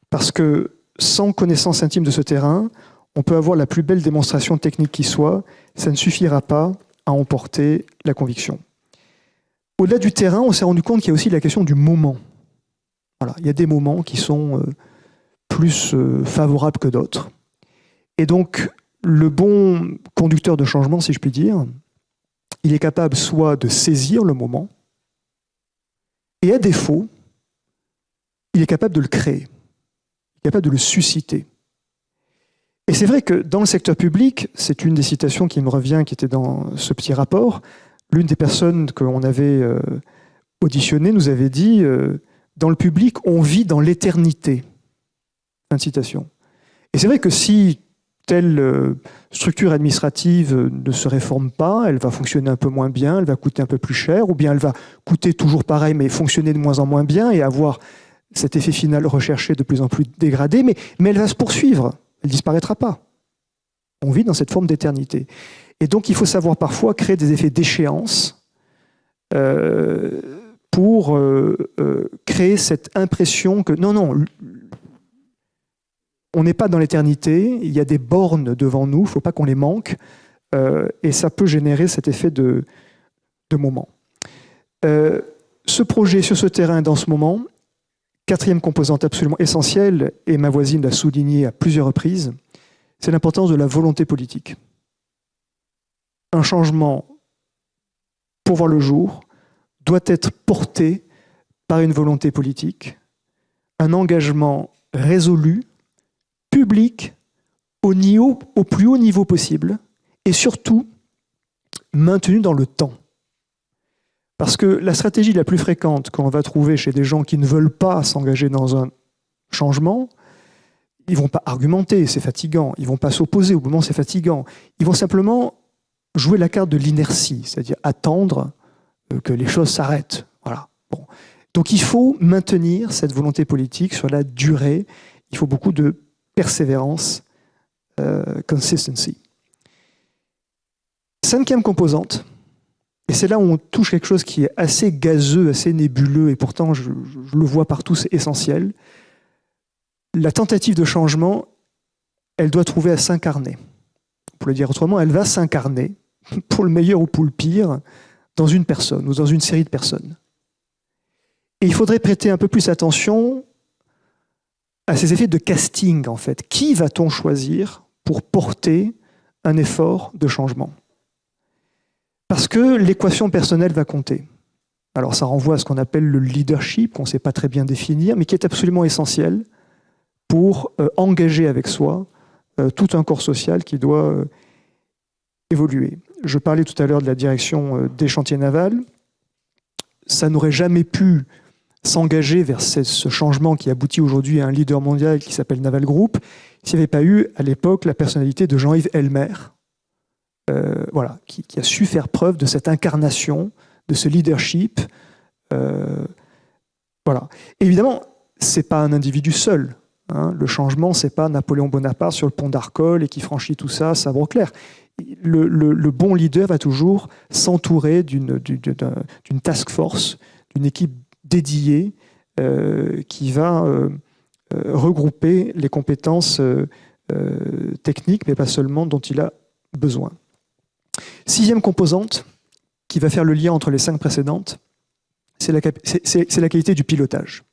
Parce que sans connaissance intime de ce terrain, on peut avoir la plus belle démonstration technique qui soit, ça ne suffira pas à emporter la conviction. Au-delà du terrain, on s'est rendu compte qu'il y a aussi la question du moment. Voilà, il y a des moments qui sont plus favorables que d'autres. Et donc, le bon conducteur de changement, si je puis dire, il est capable soit de saisir le moment, et à défaut, il est capable de le créer, il est capable de le susciter. Et c'est vrai que dans le secteur public, c'est une des citations qui me revient, qui était dans ce petit rapport, l'une des personnes qu'on avait auditionnées nous avait dit dans le public, on vit dans l'éternité. Fin de citation. Et c'est vrai que si telle structure administrative ne se réforme pas, elle va fonctionner un peu moins bien, elle va coûter un peu plus cher, ou bien elle va coûter toujours pareil, mais fonctionner de moins en moins bien et avoir cet effet final recherché de plus en plus dégradé, mais elle va se poursuivre, elle ne disparaîtra pas. On vit dans cette forme d'éternité. Et donc il faut savoir parfois créer des effets d'échéance pour créer cette impression que non, on n'est pas dans l'éternité, il y a des bornes devant nous, il ne faut pas qu'on les manque, et ça peut générer cet effet de moment. Ce projet sur ce terrain, dans ce moment, quatrième composante absolument essentielle, et ma voisine l'a souligné à plusieurs reprises, c'est l'importance de la volonté politique. Un changement, pour voir le jour, doit être porté par une volonté politique, un engagement résolu, public, au plus haut niveau possible, et surtout maintenu dans le temps. Parce que la stratégie la plus fréquente qu'on va trouver chez des gens qui ne veulent pas s'engager dans un changement, ils ne vont pas argumenter, c'est fatigant, ils ne vont pas s'opposer, au moment c'est fatigant, ils vont simplement jouer la carte de l'inertie, c'est-à-dire attendre que les choses s'arrêtent. Voilà. Bon. Donc il faut maintenir cette volonté politique sur la durée, il faut beaucoup de persévérance, consistency. Cinquième composante, et c'est là où on touche quelque chose qui est assez gazeux, assez nébuleux, et pourtant je le vois partout, c'est essentiel. La tentative de changement, elle doit trouver à s'incarner. Pour le dire autrement, elle va s'incarner, pour le meilleur ou pour le pire, dans une personne ou dans une série de personnes. Et il faudrait prêter un peu plus attention à ces effets de casting, en fait. Qui va-t-on choisir pour porter un effort de changement? Parce que l'équation personnelle va compter. Alors ça renvoie à ce qu'on appelle le leadership, qu'on ne sait pas très bien définir, mais qui est absolument essentiel pour engager avec soi tout un corps social qui doit évoluer. Je parlais tout à l'heure de la direction des chantiers navals. Ça n'aurait jamais pu s'engager vers ce changement qui aboutit aujourd'hui à un leader mondial qui s'appelle Naval Group, s'il n'y avait pas eu à l'époque la personnalité de Jean-Yves Elmer, voilà, qui a su faire preuve de cette incarnation, de ce leadership. Voilà. Évidemment, ce n'est pas un individu seul. Hein. Le changement, ce n'est pas Napoléon Bonaparte sur le pont d'Arcole et qui franchit tout ça, sabre au clair. Le bon leader va toujours s'entourer d'une task force, d'une équipe dédiée qui va regrouper les compétences techniques, mais pas seulement, dont il a besoin. Sixième composante, qui va faire le lien entre les 5 précédentes, c'est la qualité du pilotage.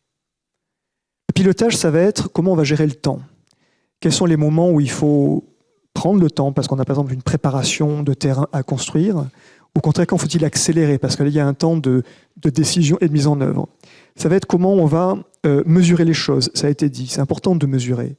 Le pilotage, ça va être comment on va gérer le temps. Quels sont les moments où il faut prendre le temps, parce qu'on a par exemple une préparation de terrain à construire, au contraire, quand faut-il accélérer, parce qu'il y a un temps de décision et de mise en œuvre. Ça va être comment on va mesurer les choses, ça a été dit, c'est important de mesurer.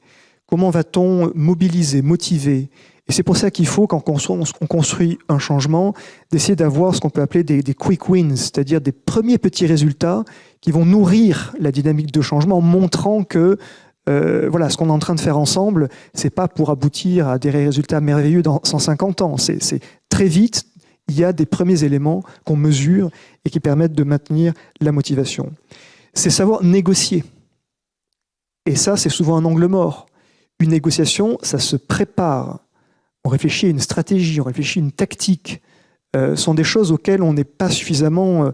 Comment va-t-on mobiliser, motiver? Et c'est pour ça qu'il faut, quand on construit un changement, d'essayer d'avoir ce qu'on peut appeler des quick wins, c'est-à-dire des premiers petits résultats qui vont nourrir la dynamique de changement en montrant que voilà, ce qu'on est en train de faire ensemble, c'est pas pour aboutir à des résultats merveilleux dans 150 ans. C'est très vite, il y a des premiers éléments qu'on mesure et qui permettent de maintenir la motivation. C'est savoir négocier. Et ça, c'est souvent un angle mort. Une négociation, ça se prépare. On réfléchit à une stratégie, on réfléchit à une tactique. Sont des choses auxquelles on n'est pas suffisamment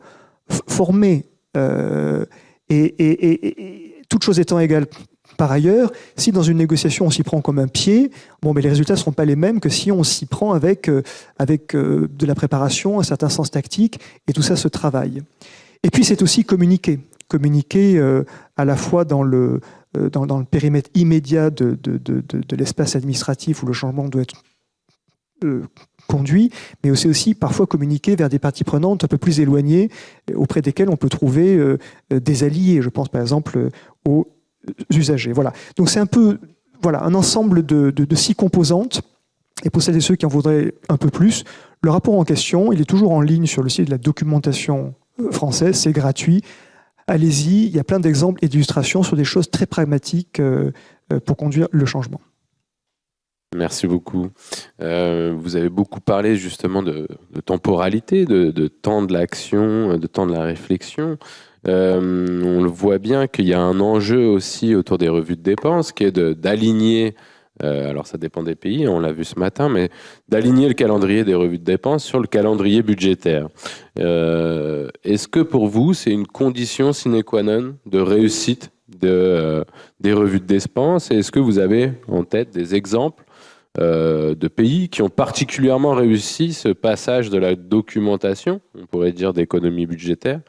formé. Et toute chose étant égale par ailleurs, si dans une négociation on s'y prend comme un pied, bon, mais les résultats ne seront pas les mêmes que si on s'y prend avec de la préparation, un certain sens tactique, et tout ça se travaille. Et puis c'est aussi communiquer. Communiquer à la fois dans le périmètre immédiat de l'espace administratif où le changement doit être conduit, mais aussi parfois communiquer vers des parties prenantes un peu plus éloignées, auprès desquelles on peut trouver des alliés. Je pense par exemple aux usagers. Voilà. Donc c'est un peu un ensemble de 6 composantes. Et pour celles et ceux qui en voudraient un peu plus, le rapport en question, il est toujours en ligne sur le site de la documentation française, c'est gratuit. Allez-y, il y a plein d'exemples et d'illustrations sur des choses très pragmatiques pour conduire le changement. Merci beaucoup. Vous avez beaucoup parlé justement de temporalité, de temps de l'action, de temps de la réflexion. On le voit bien qu'il y a un enjeu aussi autour des revues de dépenses qui est d'aligner, alors ça dépend des pays, on l'a vu ce matin, mais d'aligner le calendrier des revues de dépenses sur le calendrier budgétaire. Est-ce que pour vous, c'est une condition sine qua non de réussite des revues de dépenses? Et est-ce que vous avez en tête des exemples de pays qui ont particulièrement réussi ce passage de la documentation, on pourrait dire d'économie budgétaire,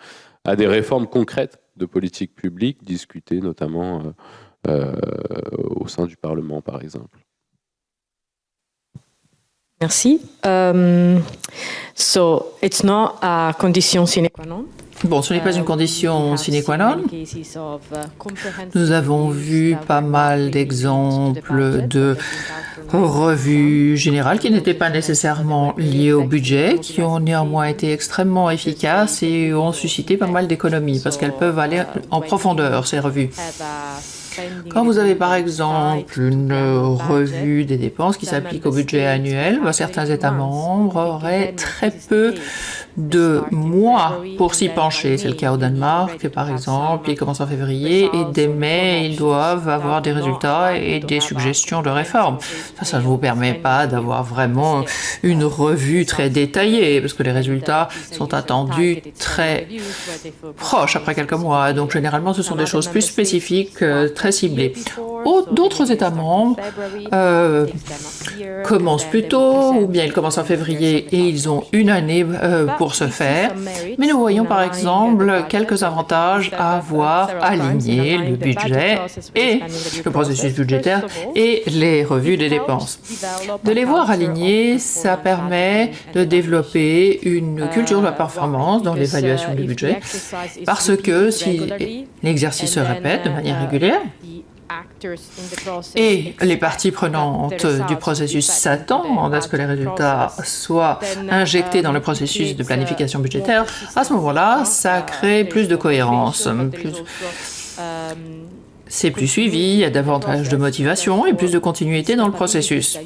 à des réformes concrètes de politique publique discutées notamment au sein du Parlement, par exemple? Merci. So it's not a condition sine qua non. Bon, ce n'est pas une condition sine qua non. Nous avons vu pas mal d'exemples de revues générales qui n'étaient pas nécessairement liées au budget, qui ont néanmoins été extrêmement efficaces et ont suscité pas mal d'économies parce qu'elles peuvent aller en profondeur, ces revues. Quand vous avez par exemple une revue des dépenses qui s'applique au budget annuel, certains États membres auraient très peu de mois pour s'y pencher. C'est le cas au Danemark, par exemple. Ils commencent en février et dès mai, ils doivent avoir des résultats et des suggestions de réforme. Ça ne vous permet pas d'avoir vraiment une revue très détaillée parce que les résultats sont attendus très proches après quelques mois. Donc généralement, ce sont des choses plus spécifiques, très ciblées. D'autres États membres commencent plus tôt ou bien ils commencent en février et ils ont une année pour se faire. Mais nous voyons par exemple quelques avantages à avoir aligné le budget et le processus budgétaire et les revues des dépenses. De les voir alignés, ça permet de développer une culture de la performance dans l'évaluation du budget parce que si l'exercice se répète de manière régulière, et les parties prenantes du processus s'attendent à ce que les résultats soient injectés dans le processus de planification budgétaire, à ce moment-là, ça crée plus de cohérence. C'est plus suivi, il y a davantage de motivation et plus de continuité dans le processus.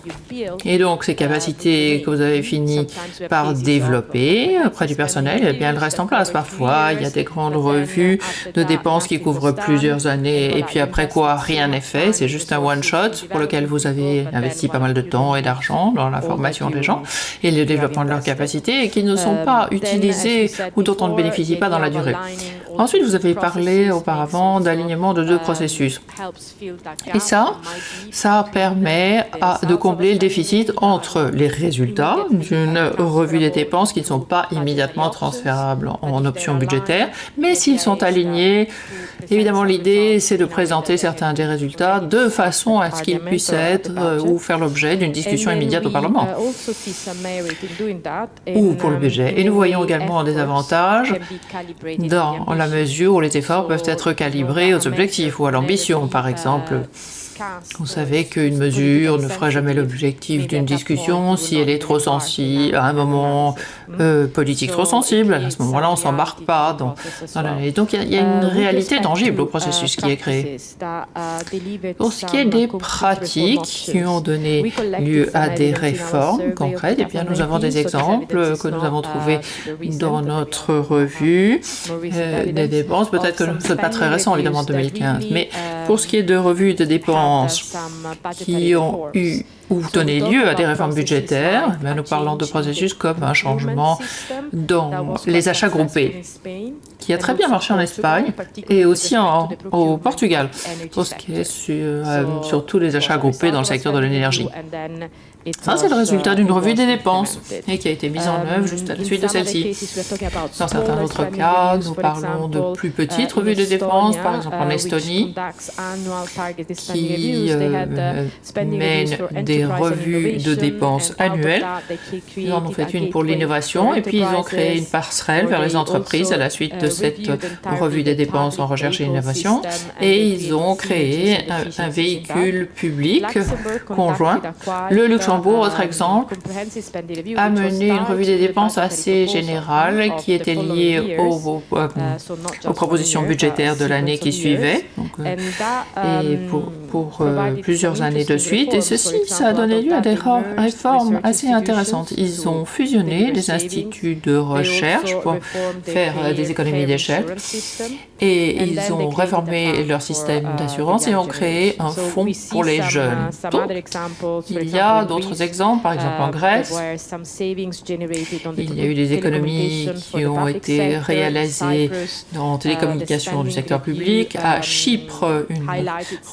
Et donc, ces capacités que vous avez fini par développer auprès du personnel, eh bien, elles restent en place. Parfois, il y a des grandes revues de dépenses qui couvrent plusieurs années et puis après quoi, rien n'est fait. C'est juste un one-shot pour lequel vous avez investi pas mal de temps et d'argent dans la formation des gens et le développement de leurs capacités et qui ne sont pas utilisées ou dont on ne bénéficie pas dans la durée. Ensuite, vous avez parlé auparavant d'alignement de 2 processus. Et ça permet de combler le déficit entre les résultats d'une revue des dépenses qui ne sont pas immédiatement transférables en options budgétaires, mais s'ils sont alignés, évidemment l'idée c'est de présenter certains des résultats de façon à ce qu'ils puissent être ou faire l'objet d'une discussion immédiate au Parlement ou pour le budget. Et nous voyons également des avantages dans la mesure où les efforts peuvent être calibrés aux objectifs ou à l'ambition. Par exemple, vous savez qu'une mesure ne fera jamais l'objectif d'une discussion si elle est trop sensible, à un moment politique trop sensible. À ce moment-là, on ne s'embarque pas dans l'année. Donc, il y a une réalité tangible au processus qui est créé. Pour ce qui est des pratiques qui ont donné lieu à des réformes concrètes, eh bien, nous avons des exemples que nous avons trouvés dans notre revue des dépenses. Peut-être que ce n'est pas très récent, évidemment, 2015. Mais pour ce qui est de revues de dépenses qui ont eu ou donné lieu à des réformes budgétaires, nous parlons de processus comme un changement dans les achats groupés, qui a très bien marché en Espagne et aussi au Portugal, pour ce qui est sur tous les achats groupés dans le secteur de l'énergie. Ça, c'est le résultat d'une revue des dépenses et qui a été mise en œuvre juste à la suite de celle-ci. Dans certains autres cas, nous parlons de plus petites revues de dépenses, par exemple en Estonie, qui mènent des des revues de dépenses annuelles. Ils en ont fait une pour l'innovation et puis ils ont créé une passerelle vers les entreprises à la suite de cette revue des dépenses en recherche et innovation. Et ils ont créé un véhicule public conjoint. Le Luxembourg, autre exemple, a mené une revue des dépenses assez générale qui était liée aux propositions budgétaires de l'année qui suivait, et pour plusieurs années de suite. Et ça a donné lieu à des réformes assez intéressantes. Ils ont fusionné des instituts de recherche pour faire des économies d'échelle et ils ont réformé leur système d'assurance et ont créé un fonds pour les jeunes. Donc, il y a d'autres exemples, par exemple en Grèce, il y a eu des économies qui ont été réalisées dans télécommunications du secteur public. À Chypre, une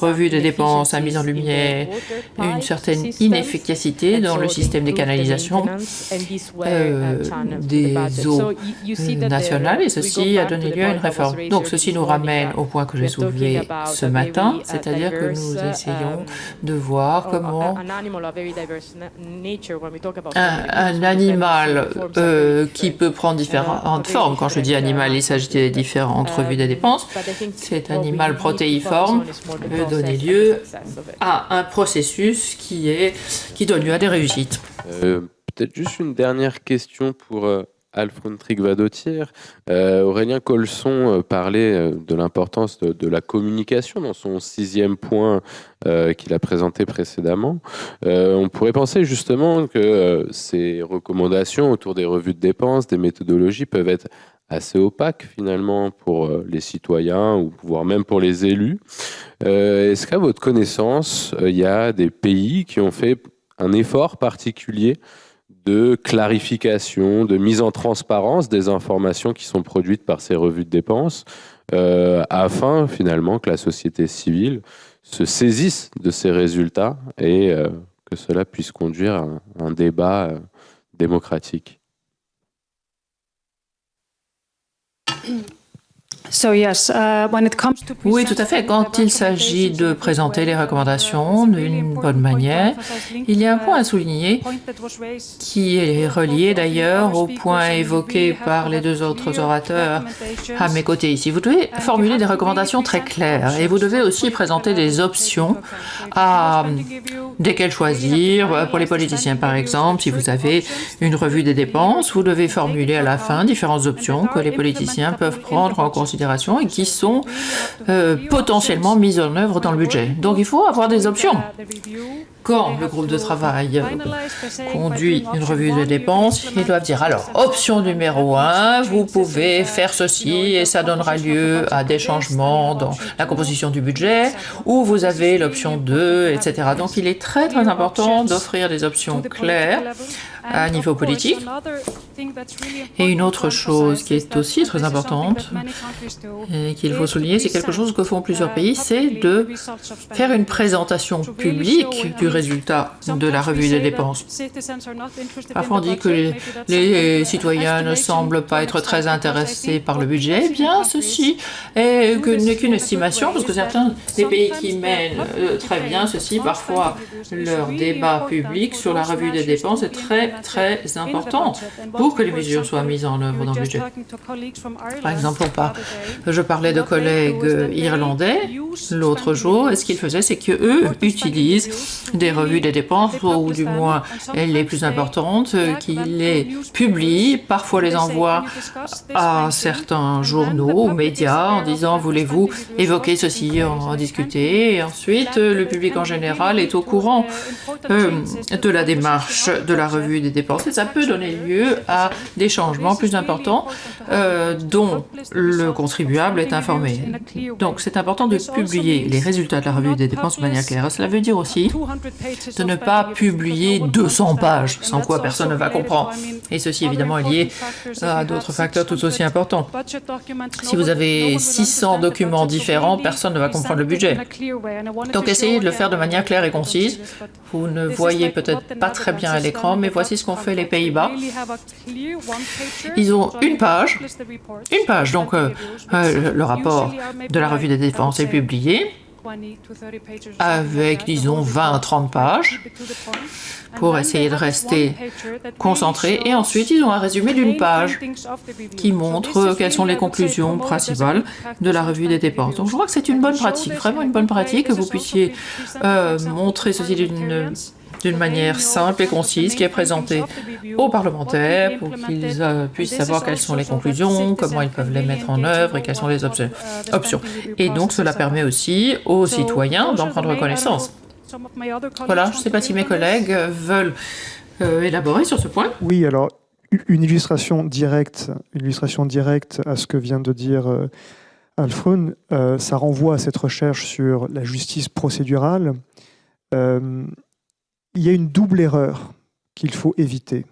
revue des dépenses a mis en lumière une certaine inefficacité dans le système des canalisations des eaux nationales et ceci a donné lieu à une réforme. Donc ceci nous ramène au point que j'ai soulevé ce matin, c'est-à-dire que nous essayons de voir comment un animal qui peut prendre différentes formes, quand je dis animal, il s'agit des différentes revues des dépenses, cet animal protéiforme peut donner lieu à un processus qui donne lieu à des réussites. Peut-être juste une dernière question pour Alfred Tryggvadottir. Aurélien Colson parlait de l'importance de la communication dans son 6e point qu'il a présenté précédemment. On pourrait penser justement que ces recommandations autour des revues de dépenses, des méthodologies peuvent être assez opaques finalement pour les citoyens ou voire même pour les élus. Est-ce qu'à votre connaissance, il y a des pays qui ont fait un effort particulier de clarification, de mise en transparence des informations qui sont produites par ces revues de dépenses, afin finalement que la société civile se saisisse de ces résultats et que cela puisse conduire à un débat démocratique. Oui, tout à fait. Quand il s'agit de présenter les recommandations d'une bonne manière, il y a un point à souligner qui est relié d'ailleurs au point évoqué par les deux autres orateurs à mes côtés ici. Vous devez formuler des recommandations très claires et vous devez aussi présenter des options desquelles choisir. Pour les politiciens, par exemple, si vous avez une revue des dépenses, vous devez formuler à la fin différentes options que les politiciens peuvent prendre en considération et qui sont potentiellement mises en œuvre dans le budget. Donc il faut avoir des options. Quand le groupe de travail conduit une revue de dépenses, ils doivent dire alors, option numéro 1, vous pouvez faire ceci et ça donnera lieu à des changements dans la composition du budget, ou vous avez l'option 2, etc. Donc il est très très important d'offrir des options claires à niveau politique. Et une autre chose qui est aussi très importante et qu'il faut souligner, c'est quelque chose que font plusieurs pays, c'est de faire une présentation publique du résultat de la revue des dépenses. Parfois on dit que les citoyens ne semblent pas être très intéressés par le budget. Eh bien, ceci n'est qu'une estimation, parce que certains des pays qui mènent très bien ceci, parfois leur débat public sur la revue des dépenses est très très important pour que les mesures soient mises en œuvre dans le budget. Par exemple, je parlais de collègues irlandais l'autre jour, et ce qu'ils faisaient, c'est qu'eux utilisent des revues des dépenses, ou du moins les plus importantes, qu'ils les publient, parfois les envoient à certains journaux ou médias en disant « Voulez-vous évoquer ceci, en discuter ?» Et ensuite, le public en général est au courant de la démarche de la revue des dépenses, et ça peut donner lieu à des changements plus importants dont le contribuable est informé. Donc c'est important de publier les résultats de la revue des dépenses de manière claire. Cela veut dire aussi de ne pas publier 200 pages, sans quoi personne ne va comprendre. Et ceci évidemment est lié à d'autres facteurs tout aussi importants. Si vous avez 600 documents différents, personne ne va comprendre le budget. Donc essayez de le faire de manière claire et concise. Vous ne voyez peut-être pas très bien à l'écran, mais voici ce qu'ont fait les Pays-Bas. Ils ont une page, donc le rapport de la revue des dépenses est publié. avec, disons, 20 à 30 pages pour essayer de rester concentré. Et ensuite, ils ont un résumé d'une page qui montre quelles sont les conclusions principales de la revue des dépenses. Donc je crois que c'est une bonne pratique, vraiment une bonne pratique, que vous puissiez montrer ceci d'une manière simple et concise, qui est présentée aux parlementaires pour qu'ils puissent savoir quelles sont les conclusions, comment ils peuvent les mettre en œuvre et quelles sont les options. Et donc cela permet aussi aux citoyens d'en prendre connaissance. Voilà, je ne sais pas si mes collègues veulent élaborer sur ce point. Oui, alors une illustration directe à ce que vient de dire Alfred, ça renvoie à cette recherche sur la justice procédurale. Il y a une double erreur qu'il faut éviter.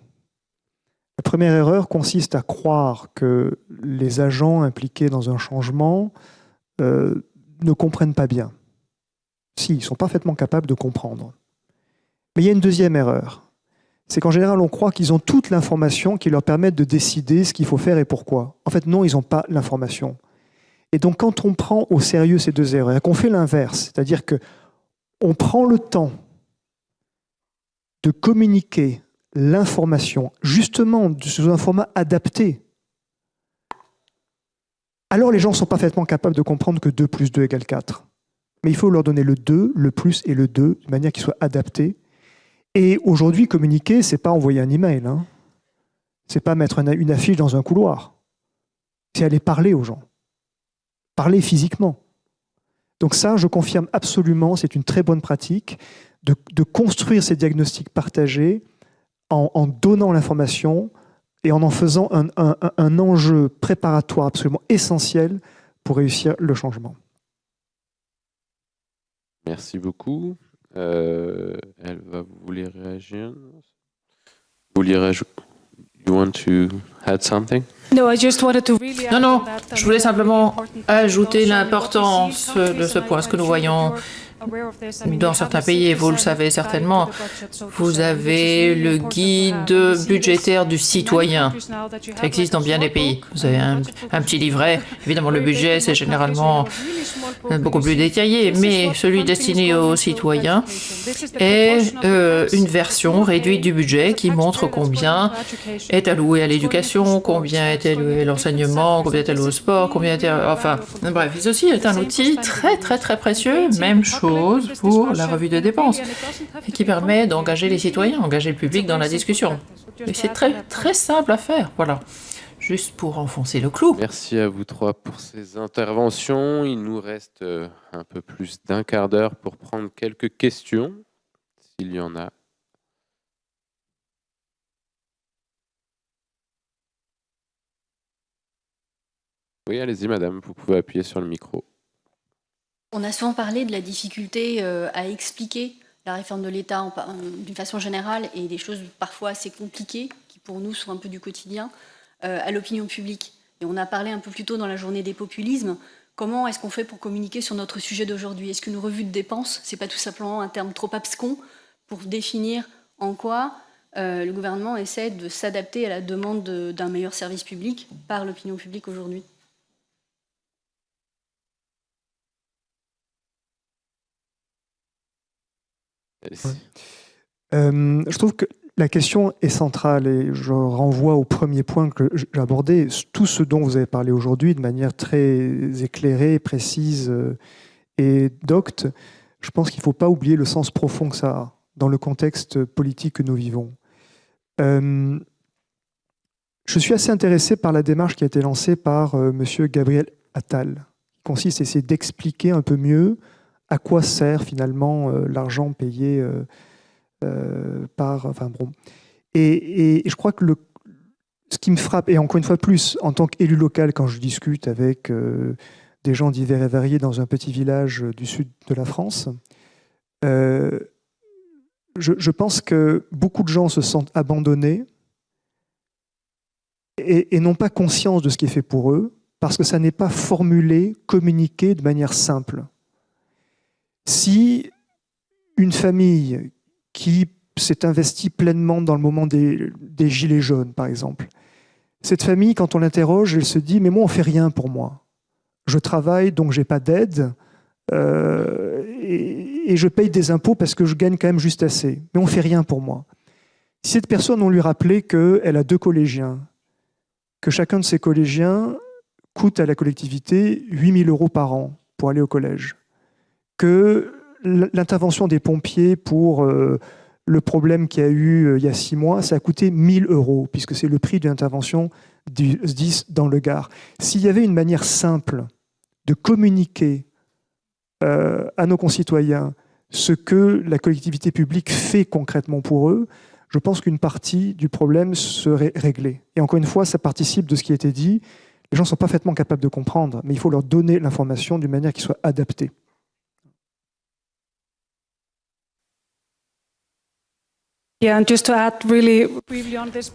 La première erreur consiste à croire que les agents impliqués dans un changement ne comprennent pas bien. Si, ils sont parfaitement capables de comprendre. Mais il y a une deuxième erreur. C'est qu'en général, on croit qu'ils ont toute l'information qui leur permet de décider ce qu'il faut faire et pourquoi. En fait, non, ils n'ont pas l'information. Et donc, quand on prend au sérieux ces deux erreurs, et qu'on fait l'inverse, c'est-à-dire qu'on prend le temps de communiquer l'information, justement sous un format adapté, alors les gens sont parfaitement capables de comprendre que 2 plus 2 égale 4. Mais il faut leur donner le 2, le plus et le 2, de manière qu'ils soient adaptés. Et aujourd'hui, communiquer, c'est pas envoyer un email, hein. C'est pas mettre une affiche dans un couloir. C'est aller parler aux gens. Parler physiquement. Donc ça, je confirme absolument, c'est une très bonne pratique de construire ces diagnostics partagés en donnant l'information et en faisant un enjeu préparatoire absolument essentiel pour réussir le changement. Merci beaucoup. Elle va vouloir réagir. Vous vouliez rajouter? You want to add something? Non, je voulais simplement ajouter l'importance de ce point, ce que nous voyons dans certains pays, et vous le savez certainement, vous avez le guide budgétaire du citoyen. Ça existe dans bien des pays. Vous avez un petit livret. Évidemment, le budget, c'est généralement beaucoup plus détaillé, mais celui destiné aux citoyens est une version réduite du budget qui montre combien est alloué à l'éducation, combien est alloué à l'enseignement, combien est alloué au sport, combien est alloué... Enfin, bref, ceci est un outil très, très, très précieux. Même chose pour la revue de dépenses, et qui permet d'engager les citoyens, engager le public dans la discussion. Et c'est très, très simple à faire, voilà. Juste pour enfoncer le clou. Merci à vous trois pour ces interventions. Il nous reste un peu plus d'un quart d'heure pour prendre quelques questions, s'il y en a. Oui, allez-y, madame, vous pouvez appuyer sur le micro. On a souvent parlé de la difficulté à expliquer la réforme de l'État d'une façon générale et des choses parfois assez compliquées qui pour nous sont un peu du quotidien à l'opinion publique. Et on a parlé un peu plus tôt dans la journée des populismes. Comment est-ce qu'on fait pour communiquer sur notre sujet d'aujourd'hui? Est-ce qu'une revue de dépenses, c'est pas tout simplement un terme trop abscon pour définir en quoi le gouvernement essaie de s'adapter à la demande d'un meilleur service public par l'opinion publique aujourd'hui? Je trouve que la question est centrale et je renvoie au premier point que j'ai abordé. Tout ce dont vous avez parlé aujourd'hui de manière très éclairée, précise et docte, je pense qu'il ne faut pas oublier le sens profond que ça a dans le contexte politique que nous vivons. Je suis assez intéressé par la démarche qui a été lancée par M. Gabriel Attal, qui consiste à essayer d'expliquer un peu mieux à quoi sert finalement l'argent payé par... Enfin bon. Et je crois que ce qui me frappe, et encore une fois plus, en tant qu'élu local, quand je discute avec des gens divers et variés dans un petit village du sud de la France, je pense que beaucoup de gens se sentent abandonnés et n'ont pas conscience de ce qui est fait pour eux, parce que ça n'est pas formulé, communiqué de manière simple. Si une famille qui s'est investie pleinement dans le moment des gilets jaunes, par exemple, cette famille, quand on l'interroge, elle se dit « mais moi, on ne fait rien pour moi. Je travaille, donc je n'ai pas d'aide. et je paye des impôts parce que je gagne quand même juste assez. Mais on ne fait rien pour moi. Si cette personne, on lui rappelait qu'elle a 2 collégiens, que chacun de ces collégiens coûte à la collectivité 8 000 € par an pour aller au collège, que l'intervention des pompiers pour le problème qu'il y a eu il y a 6 mois, ça a coûté 1 000 €, puisque c'est le prix d'une intervention du SDIS dans le Gard. S'il y avait une manière simple de communiquer à nos concitoyens ce que la collectivité publique fait concrètement pour eux, je pense qu'une partie du problème serait réglée. Et encore une fois, ça participe de ce qui a été dit. Les gens sont parfaitement capables de comprendre, mais il faut leur donner l'information d'une manière qui soit adaptée.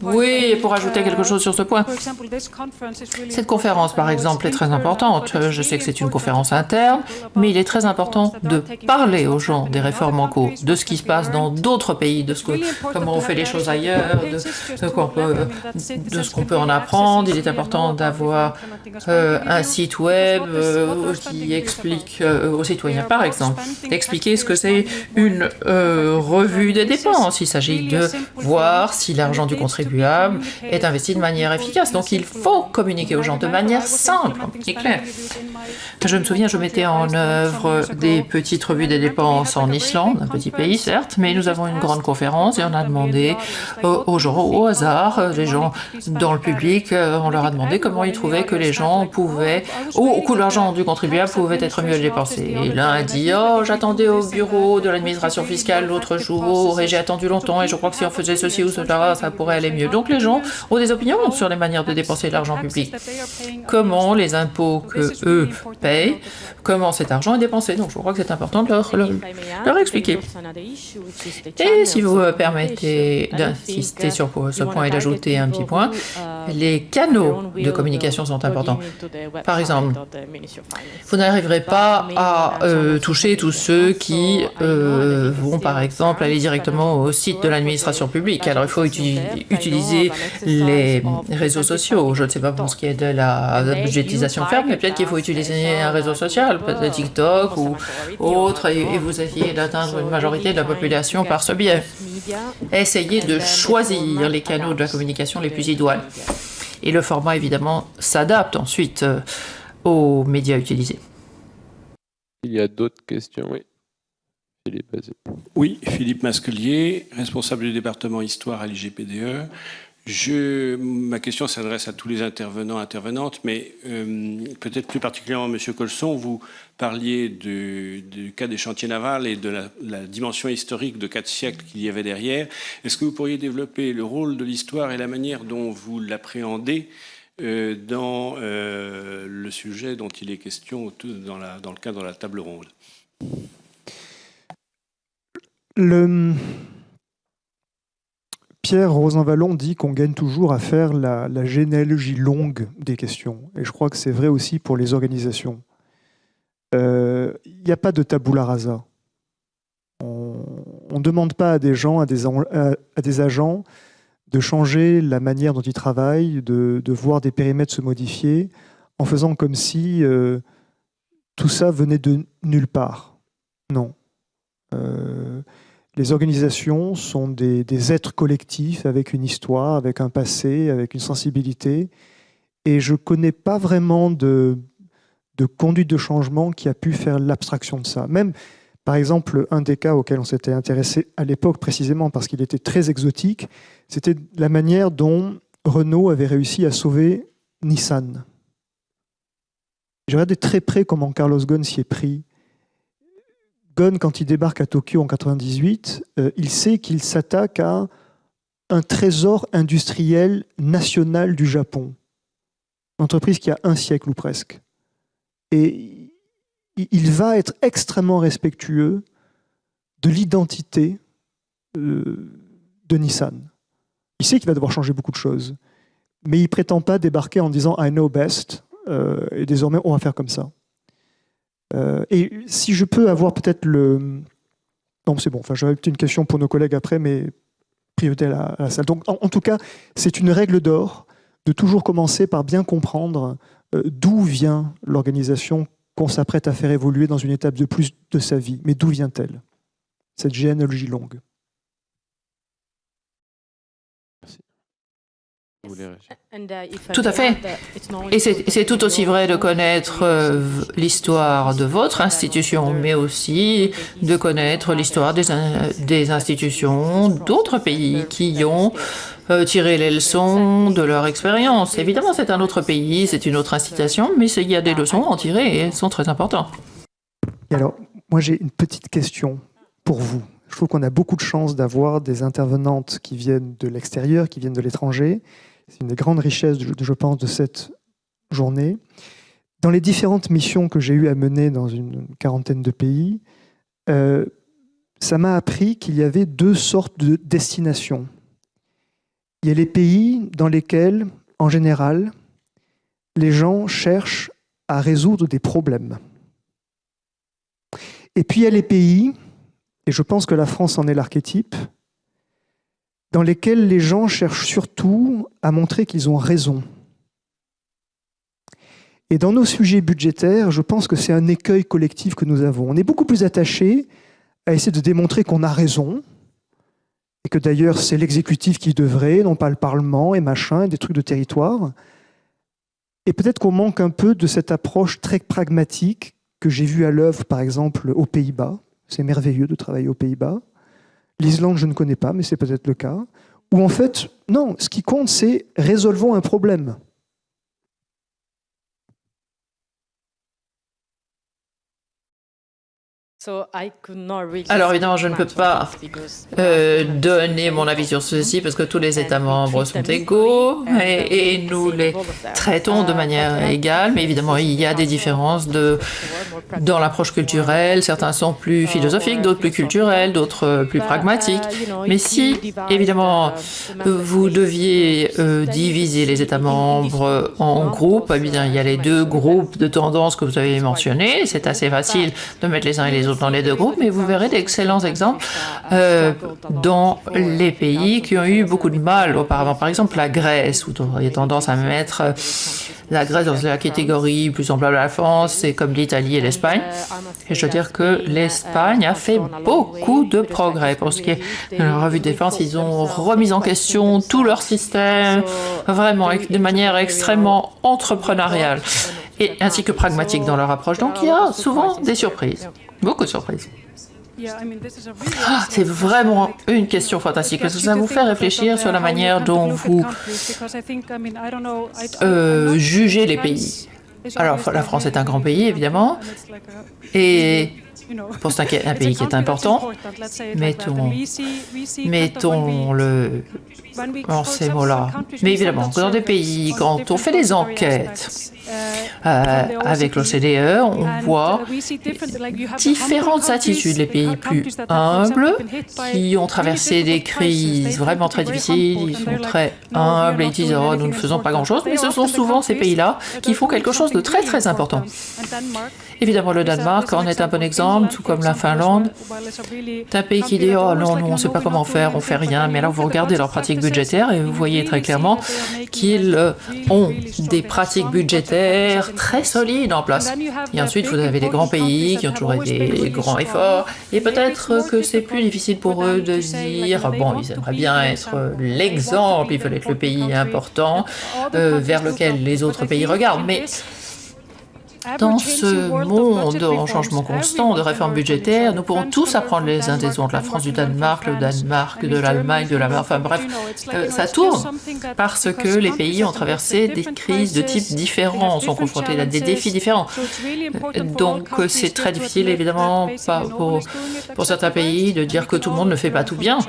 Oui, et pour ajouter quelque chose sur ce point, cette conférence, par exemple, est très importante. Je sais que c'est une conférence interne, mais il est très important de parler aux gens des réformes en cours, de ce qui se passe dans d'autres pays, de comment on fait les choses ailleurs, de ce qu'on peut en apprendre. Il est important d'avoir un site web qui explique aux citoyens, par exemple, d'expliquer ce que c'est une revue des dépenses. Il s'agit de voir si l'argent du contribuable est investi de manière efficace. Donc il faut communiquer aux gens de manière simple et claire. Je me souviens, je mettais en œuvre des petites revues des dépenses en Islande, un petit pays certes, mais nous avons une grande conférence et on a demandé aux gens, au hasard, les gens dans le public, on leur a demandé comment ils trouvaient que les gens pouvaient, ou que l'argent du contribuable pouvait être mieux dépensé. Et l'un a dit « Oh, j'attendais au bureau de l'administration fiscale l'autre jour et j'ai attendu longtemps et je crois que si on faisait ceci ou cela, ça pourrait aller mieux. » Donc les gens ont des opinions sur les manières de dépenser l'argent public. Comment les impôts que eux payent, comment cet argent est dépensé. Donc je crois que c'est important de leur expliquer. Et si vous me permettez d'insister sur ce point et d'ajouter un petit point, les canaux de communication sont importants. Par exemple, vous n'arriverez pas à toucher tous ceux qui vont par exemple aller directement au site de l'administration publique. Alors il faut utiliser les réseaux sociaux. Je ne sais pas pour ce qui est de la budgétisation ferme, mais peut-être qu'il faut utiliser un réseau social, peut-être TikTok ou autre, et vous essayez d'atteindre une majorité de la population par ce biais. Essayez de choisir les canaux de la communication les plus idoines. Et le format, évidemment, s'adapte ensuite aux médias utilisés. Il y a d'autres questions, oui. Philippe, vas-y. Oui, Philippe Masquelier, responsable du département Histoire à l'IGPDE. Ma question s'adresse à tous les intervenants, intervenantes, mais peut-être plus particulièrement M. Colson, vous parliez du cas des chantiers navals et de la dimension historique de 4 siècles qu'il y avait derrière. Est-ce que vous pourriez développer le rôle de l'histoire et la manière dont vous l'appréhendez dans le sujet dont il est question dans le cadre de la table ronde? Pierre Rosanvallon dit qu'on gagne toujours à faire la généalogie longue des questions. Et je crois que c'est vrai aussi pour les organisations. Il n'y a pas de tabula rasa. On ne demande pas à des gens, à des agents, de changer la manière dont ils travaillent, de voir des périmètres se modifier, en faisant comme si tout ça venait de nulle part. Non. Les organisations sont des êtres collectifs avec une histoire, avec un passé, avec une sensibilité. Et je ne connais pas vraiment de conduite de changement qui a pu faire l'abstraction de ça. Même, par exemple, un des cas auxquels on s'était intéressé à l'époque précisément parce qu'il était très exotique, c'était la manière dont Renault avait réussi à sauver Nissan. J'ai regardé très près comment Carlos Ghosn s'y est pris. Ghosn, quand il débarque à Tokyo en 1998, il sait qu'il s'attaque à un trésor industriel national du Japon. Une entreprise qui a 1 siècle ou presque. Et il va être extrêmement respectueux de l'identité de Nissan. Il sait qu'il va devoir changer beaucoup de choses. Mais il ne prétend pas débarquer en disant « I know best » et désormais on va faire comme ça. Et si je peux avoir peut-être Non, c'est bon, enfin, j'aurais peut-être une question pour nos collègues après, mais priorité à la salle. Donc, en tout cas, c'est une règle d'or de toujours commencer par bien comprendre d'où vient l'organisation qu'on s'apprête à faire évoluer dans une étape de plus de sa vie. Mais d'où vient-elle, cette généalogie longue? Tout à fait. Et c'est tout aussi vrai de connaître l'histoire de votre institution, mais aussi de connaître l'histoire des institutions d'autres pays qui ont tiré les leçons de leur expérience. Évidemment, c'est un autre pays, c'est une autre institution, mais il y a des leçons à en tirer et elles sont très importantes. Et alors, moi j'ai une petite question pour vous. Je trouve qu'on a beaucoup de chance d'avoir des intervenantes qui viennent de l'extérieur, qui viennent de l'étranger. C'est une des grandes richesses, je pense, de cette journée. Dans les différentes missions que j'ai eu à mener dans une quarantaine de pays, ça m'a appris qu'il y avait deux sortes de destinations. Il y a les pays dans lesquels, en général, les gens cherchent à résoudre des problèmes. Et puis il y a les pays, et je pense que la France en est l'archétype, dans lesquels les gens cherchent surtout à montrer qu'ils ont raison. Et dans nos sujets budgétaires, je pense que c'est un écueil collectif que nous avons. On est beaucoup plus attaché à essayer de démontrer qu'on a raison, et que d'ailleurs c'est l'exécutif qui devrait, non pas le Parlement et machin, des trucs de territoire. Et peut-être qu'on manque un peu de cette approche très pragmatique que j'ai vue à l'œuvre, par exemple, aux Pays-Bas. C'est merveilleux de travailler aux Pays-Bas. L'Islande, je ne connais pas, mais c'est peut-être le cas. Où en fait, non, ce qui compte, c'est résolvons un problème. Alors évidemment, je ne peux pas donner mon avis sur ceci parce que tous les États membres sont égaux et nous les traitons de manière égale, mais évidemment il y a des différences dans l'approche culturelle. Certains sont plus philosophiques, d'autres plus culturels, d'autres plus pragmatiques. Mais si évidemment vous deviez diviser les États membres en groupes, eh bien il y a les deux groupes de tendances que vous avez mentionnés. C'est assez facile de mettre les uns et les autres dans les deux groupes, mais vous verrez d'excellents exemples dans les pays qui ont eu beaucoup de mal auparavant. Par exemple, la Grèce, où vous auriez tendance à mettre la Grèce dans la catégorie plus semblable à la France, c'est comme l'Italie et l'Espagne. Et je veux dire que l'Espagne a fait beaucoup de progrès. Pour ce qui est de la revue de défense, ils ont remis en question tout leur système, vraiment de manière extrêmement entrepreneuriale, et ainsi que pragmatique dans leur approche. Donc il y a souvent des surprises. Beaucoup de surprises. C'est vraiment une question fantastique parce que ça vous fait réfléchir sur la manière dont vous jugez les pays. Alors, la France est un grand pays, évidemment, et pour un pays qui est important, mettons-le en ces mots-là. Mais évidemment, dans des pays, quand on fait des enquêtes avec l'OCDE, on voit différentes attitudes. Les pays plus humbles, qui ont traversé des crises vraiment très difficiles, ils sont très humbles et ils disent « Oh, nous ne faisons pas grand-chose », mais ce sont souvent ces pays-là qui font quelque chose de très très important. Évidemment, le Danemark en est un bon exemple, tout comme la Finlande. C'est un pays qui dit « Oh non, on ne sait pas comment faire, on ne fait rien », mais alors vous regardez leurs pratiques budgétaires et vous voyez très clairement qu'ils ont des pratiques budgétaires très solides en place. Et ensuite, vous avez des grands pays qui ont toujours des grands efforts, et peut-être que c'est plus difficile pour eux de dire « Bon, ils aimeraient bien être l'exemple, ils veulent être le pays important vers lequel les autres pays regardent », mais dans ce monde en changement constant de réformes budgétaires, nous pourrons tous apprendre les uns des autres. La France du Danemark, le Danemark de l'Allemagne, enfin bref, ça tourne parce que les pays ont traversé des crises de types différents, sont confrontés à des défis différents. Donc c'est très difficile évidemment pour certains pays de dire que tout le monde ne fait pas tout bien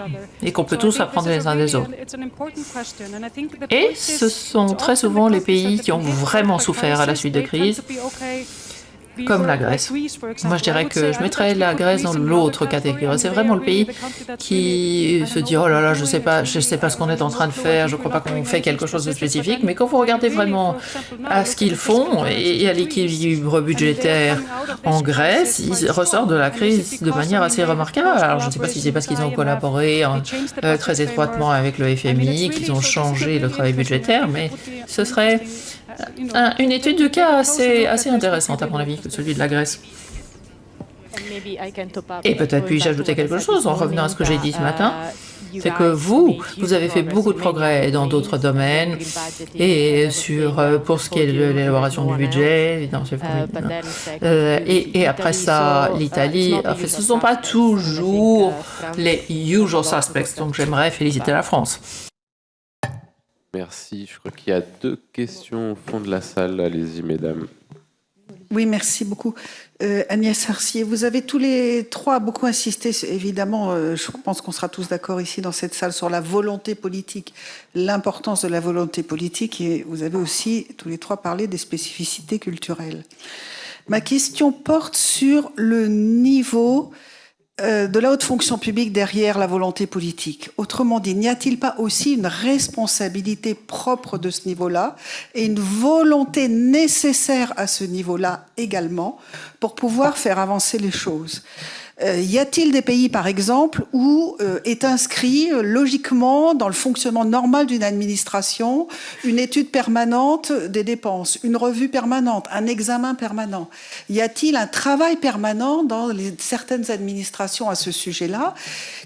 et qu'on peut tous apprendre les uns des autres. Et ce sont très souvent les pays qui ont vraiment souffert à la suite de crises, comme la Grèce. Moi, je dirais que je mettrais la Grèce dans l'autre catégorie. C'est vraiment le pays qui se dit « Oh là là, je sais pas ce qu'on est en train de faire, je crois pas qu'on fait quelque chose de spécifique ». Mais quand vous regardez vraiment à ce qu'ils font et à l'équilibre budgétaire en Grèce, ils ressortent de la crise de manière assez remarquable. Alors, je ne sais pas si c'est parce qu'ils ont collaboré très étroitement avec le FMI, qu'ils ont changé le travail budgétaire, mais ce serait une étude de cas assez intéressante, à mon avis, que celui de la Grèce. Et peut-être puis-je ajouter quelque chose en revenant à ce que j'ai dit ce matin. C'est que vous avez fait beaucoup de progrès dans d'autres domaines et pour ce qui est de l'élaboration du budget, évidemment, et après ça, l'Italie, en fait, ce ne sont pas toujours les usual suspects, donc j'aimerais féliciter la France. Merci. Je crois qu'il y a 2 questions au fond de la salle. Allez-y, mesdames. Oui, merci beaucoup. Agnès Arcier, vous avez tous les 3 beaucoup insisté, évidemment, je pense qu'on sera tous d'accord ici dans cette salle sur la volonté politique, l'importance de la volonté politique, et vous avez aussi tous les 3 parlé des spécificités culturelles. Ma question porte sur le niveau de la haute fonction publique derrière la volonté politique. Autrement dit, n'y a-t-il pas aussi une responsabilité propre de ce niveau-là et une volonté nécessaire à ce niveau-là également pour pouvoir faire avancer les choses ? Y a-t-il des pays, par exemple, où est inscrit logiquement dans le fonctionnement normal d'une administration une étude permanente des dépenses, une revue permanente, un examen permanent ? Y a-t-il un travail permanent dans certaines administrations à ce sujet-là ?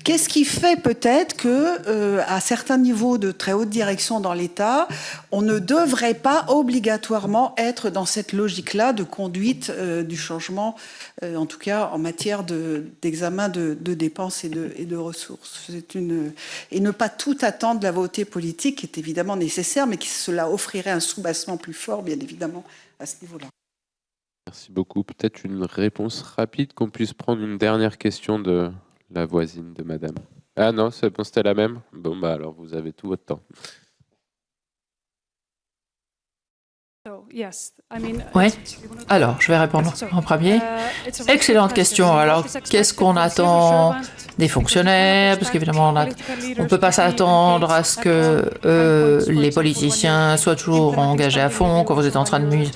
Qu'est-ce qui fait peut-être que, à certains niveaux de très haute direction dans l'État, on ne devrait pas obligatoirement être dans cette logique-là de conduite du changement, en tout cas en matière d'examen de dépenses et de ressources. Et ne pas tout attendre de la volonté politique, qui est évidemment nécessaire, mais qui cela offrirait un soubassement plus fort, bien évidemment, à ce niveau-là. Merci beaucoup. Peut-être une réponse rapide, qu'on puisse prendre une dernière question de la voisine de madame. Ah non, c'est bon, c'était la même ? Bon, bah alors vous avez tout votre temps. Oui. Alors, je vais répondre en premier. Excellente question. Alors, qu'est-ce qu'on attend des fonctionnaires? Parce qu'évidemment, on ne peut pas s'attendre à ce que les politiciens soient toujours engagés à fond quand vous êtes en train de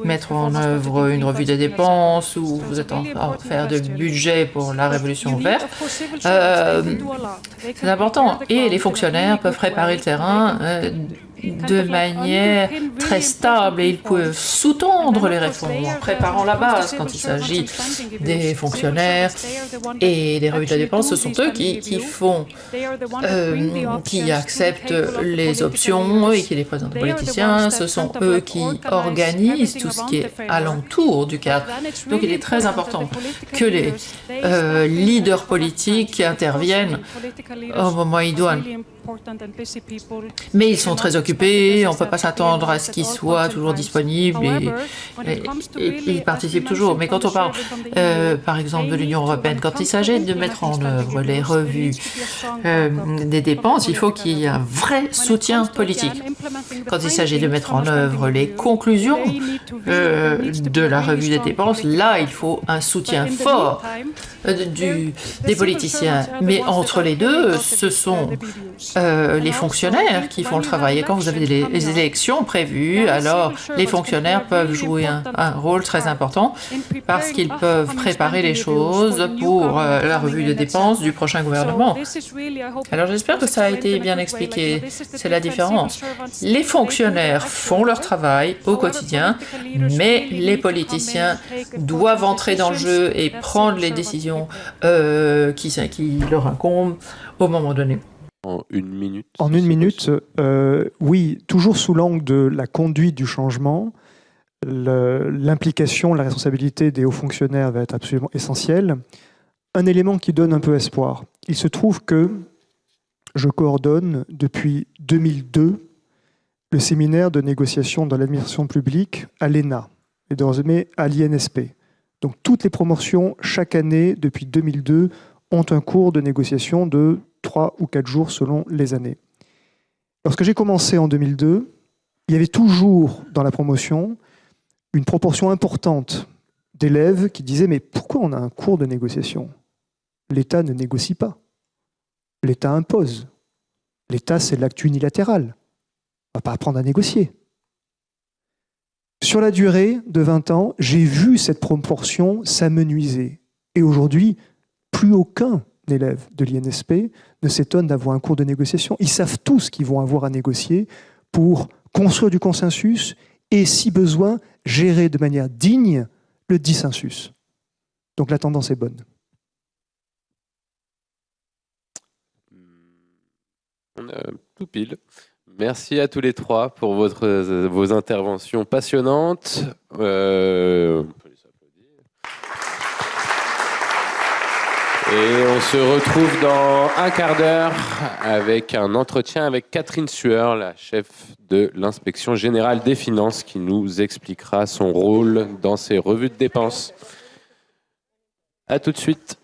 mettre en œuvre une revue des dépenses ou vous êtes en train de faire de budget pour la révolution verte. C'est important. Et les fonctionnaires peuvent préparer le terrain de manière très stable et ils peuvent sous-tendre les réformes en préparant la base quand il s'agit des fonctionnaires et des revues de dépenses. Ce sont eux qui acceptent les options et qui les présentent aux politiciens. Ce sont eux qui organisent tout ce qui est alentour du cadre. Donc il est très important que les leaders politiques interviennent au moment idoine. Mais ils sont très occupés, on ne peut pas s'attendre à ce qu'ils soient toujours disponibles et ils participent toujours. Mais quand on parle, par exemple, de l'Union européenne, quand il s'agit de mettre en œuvre les revues des dépenses, il faut qu'il y ait un vrai soutien politique. Quand il s'agit de mettre en œuvre les conclusions de la revue des dépenses, là, il faut un soutien fort des politiciens. Mais entre les deux, ce sont les fonctionnaires qui font le travail. Et quand vous avez les élections prévues, alors les fonctionnaires peuvent jouer un rôle très important parce qu'ils peuvent préparer les choses pour la revue de dépenses du prochain gouvernement. Alors j'espère que ça a été bien expliqué. C'est la différence. Les fonctionnaires font leur travail au quotidien, mais les politiciens doivent entrer dans le jeu et prendre les décisions qui leur incombent au moment donné. En une minute. En une minute, oui, toujours sous l'angle de la conduite du changement, l'implication, la responsabilité des hauts fonctionnaires va être absolument essentielle. Un élément qui donne un peu espoir. Il se trouve que je coordonne depuis 2002 le séminaire de négociation dans l'administration publique à l'ENA et désormais à l'INSP. Donc toutes les promotions, chaque année, depuis 2002, ont un cours de négociation de 3 ou 4 jours selon les années. Lorsque j'ai commencé en 2002, il y avait toujours dans la promotion une proportion importante d'élèves qui disaient « Mais pourquoi on a un cours de négociation ? L'État ne négocie pas. L'État impose. L'État, c'est l'acte unilatéral. On ne va pas apprendre à négocier. » Sur la durée de 20 ans, j'ai vu cette proportion s'amenuiser. Et aujourd'hui, plus aucun élève de l'INSP ne s'étonne d'avoir un cours de négociation. Ils savent tous qu'ils vont avoir à négocier pour construire du consensus et, si besoin, gérer de manière digne le dissensus. Donc la tendance est bonne. On a tout pile. Merci à tous les trois pour vos interventions passionnantes. On peut les applaudir. Et on se retrouve dans un quart d'heure avec un entretien avec Catherine Sueur, la chef de l'Inspection générale des finances, qui nous expliquera son rôle dans ces revues de dépenses. À tout de suite.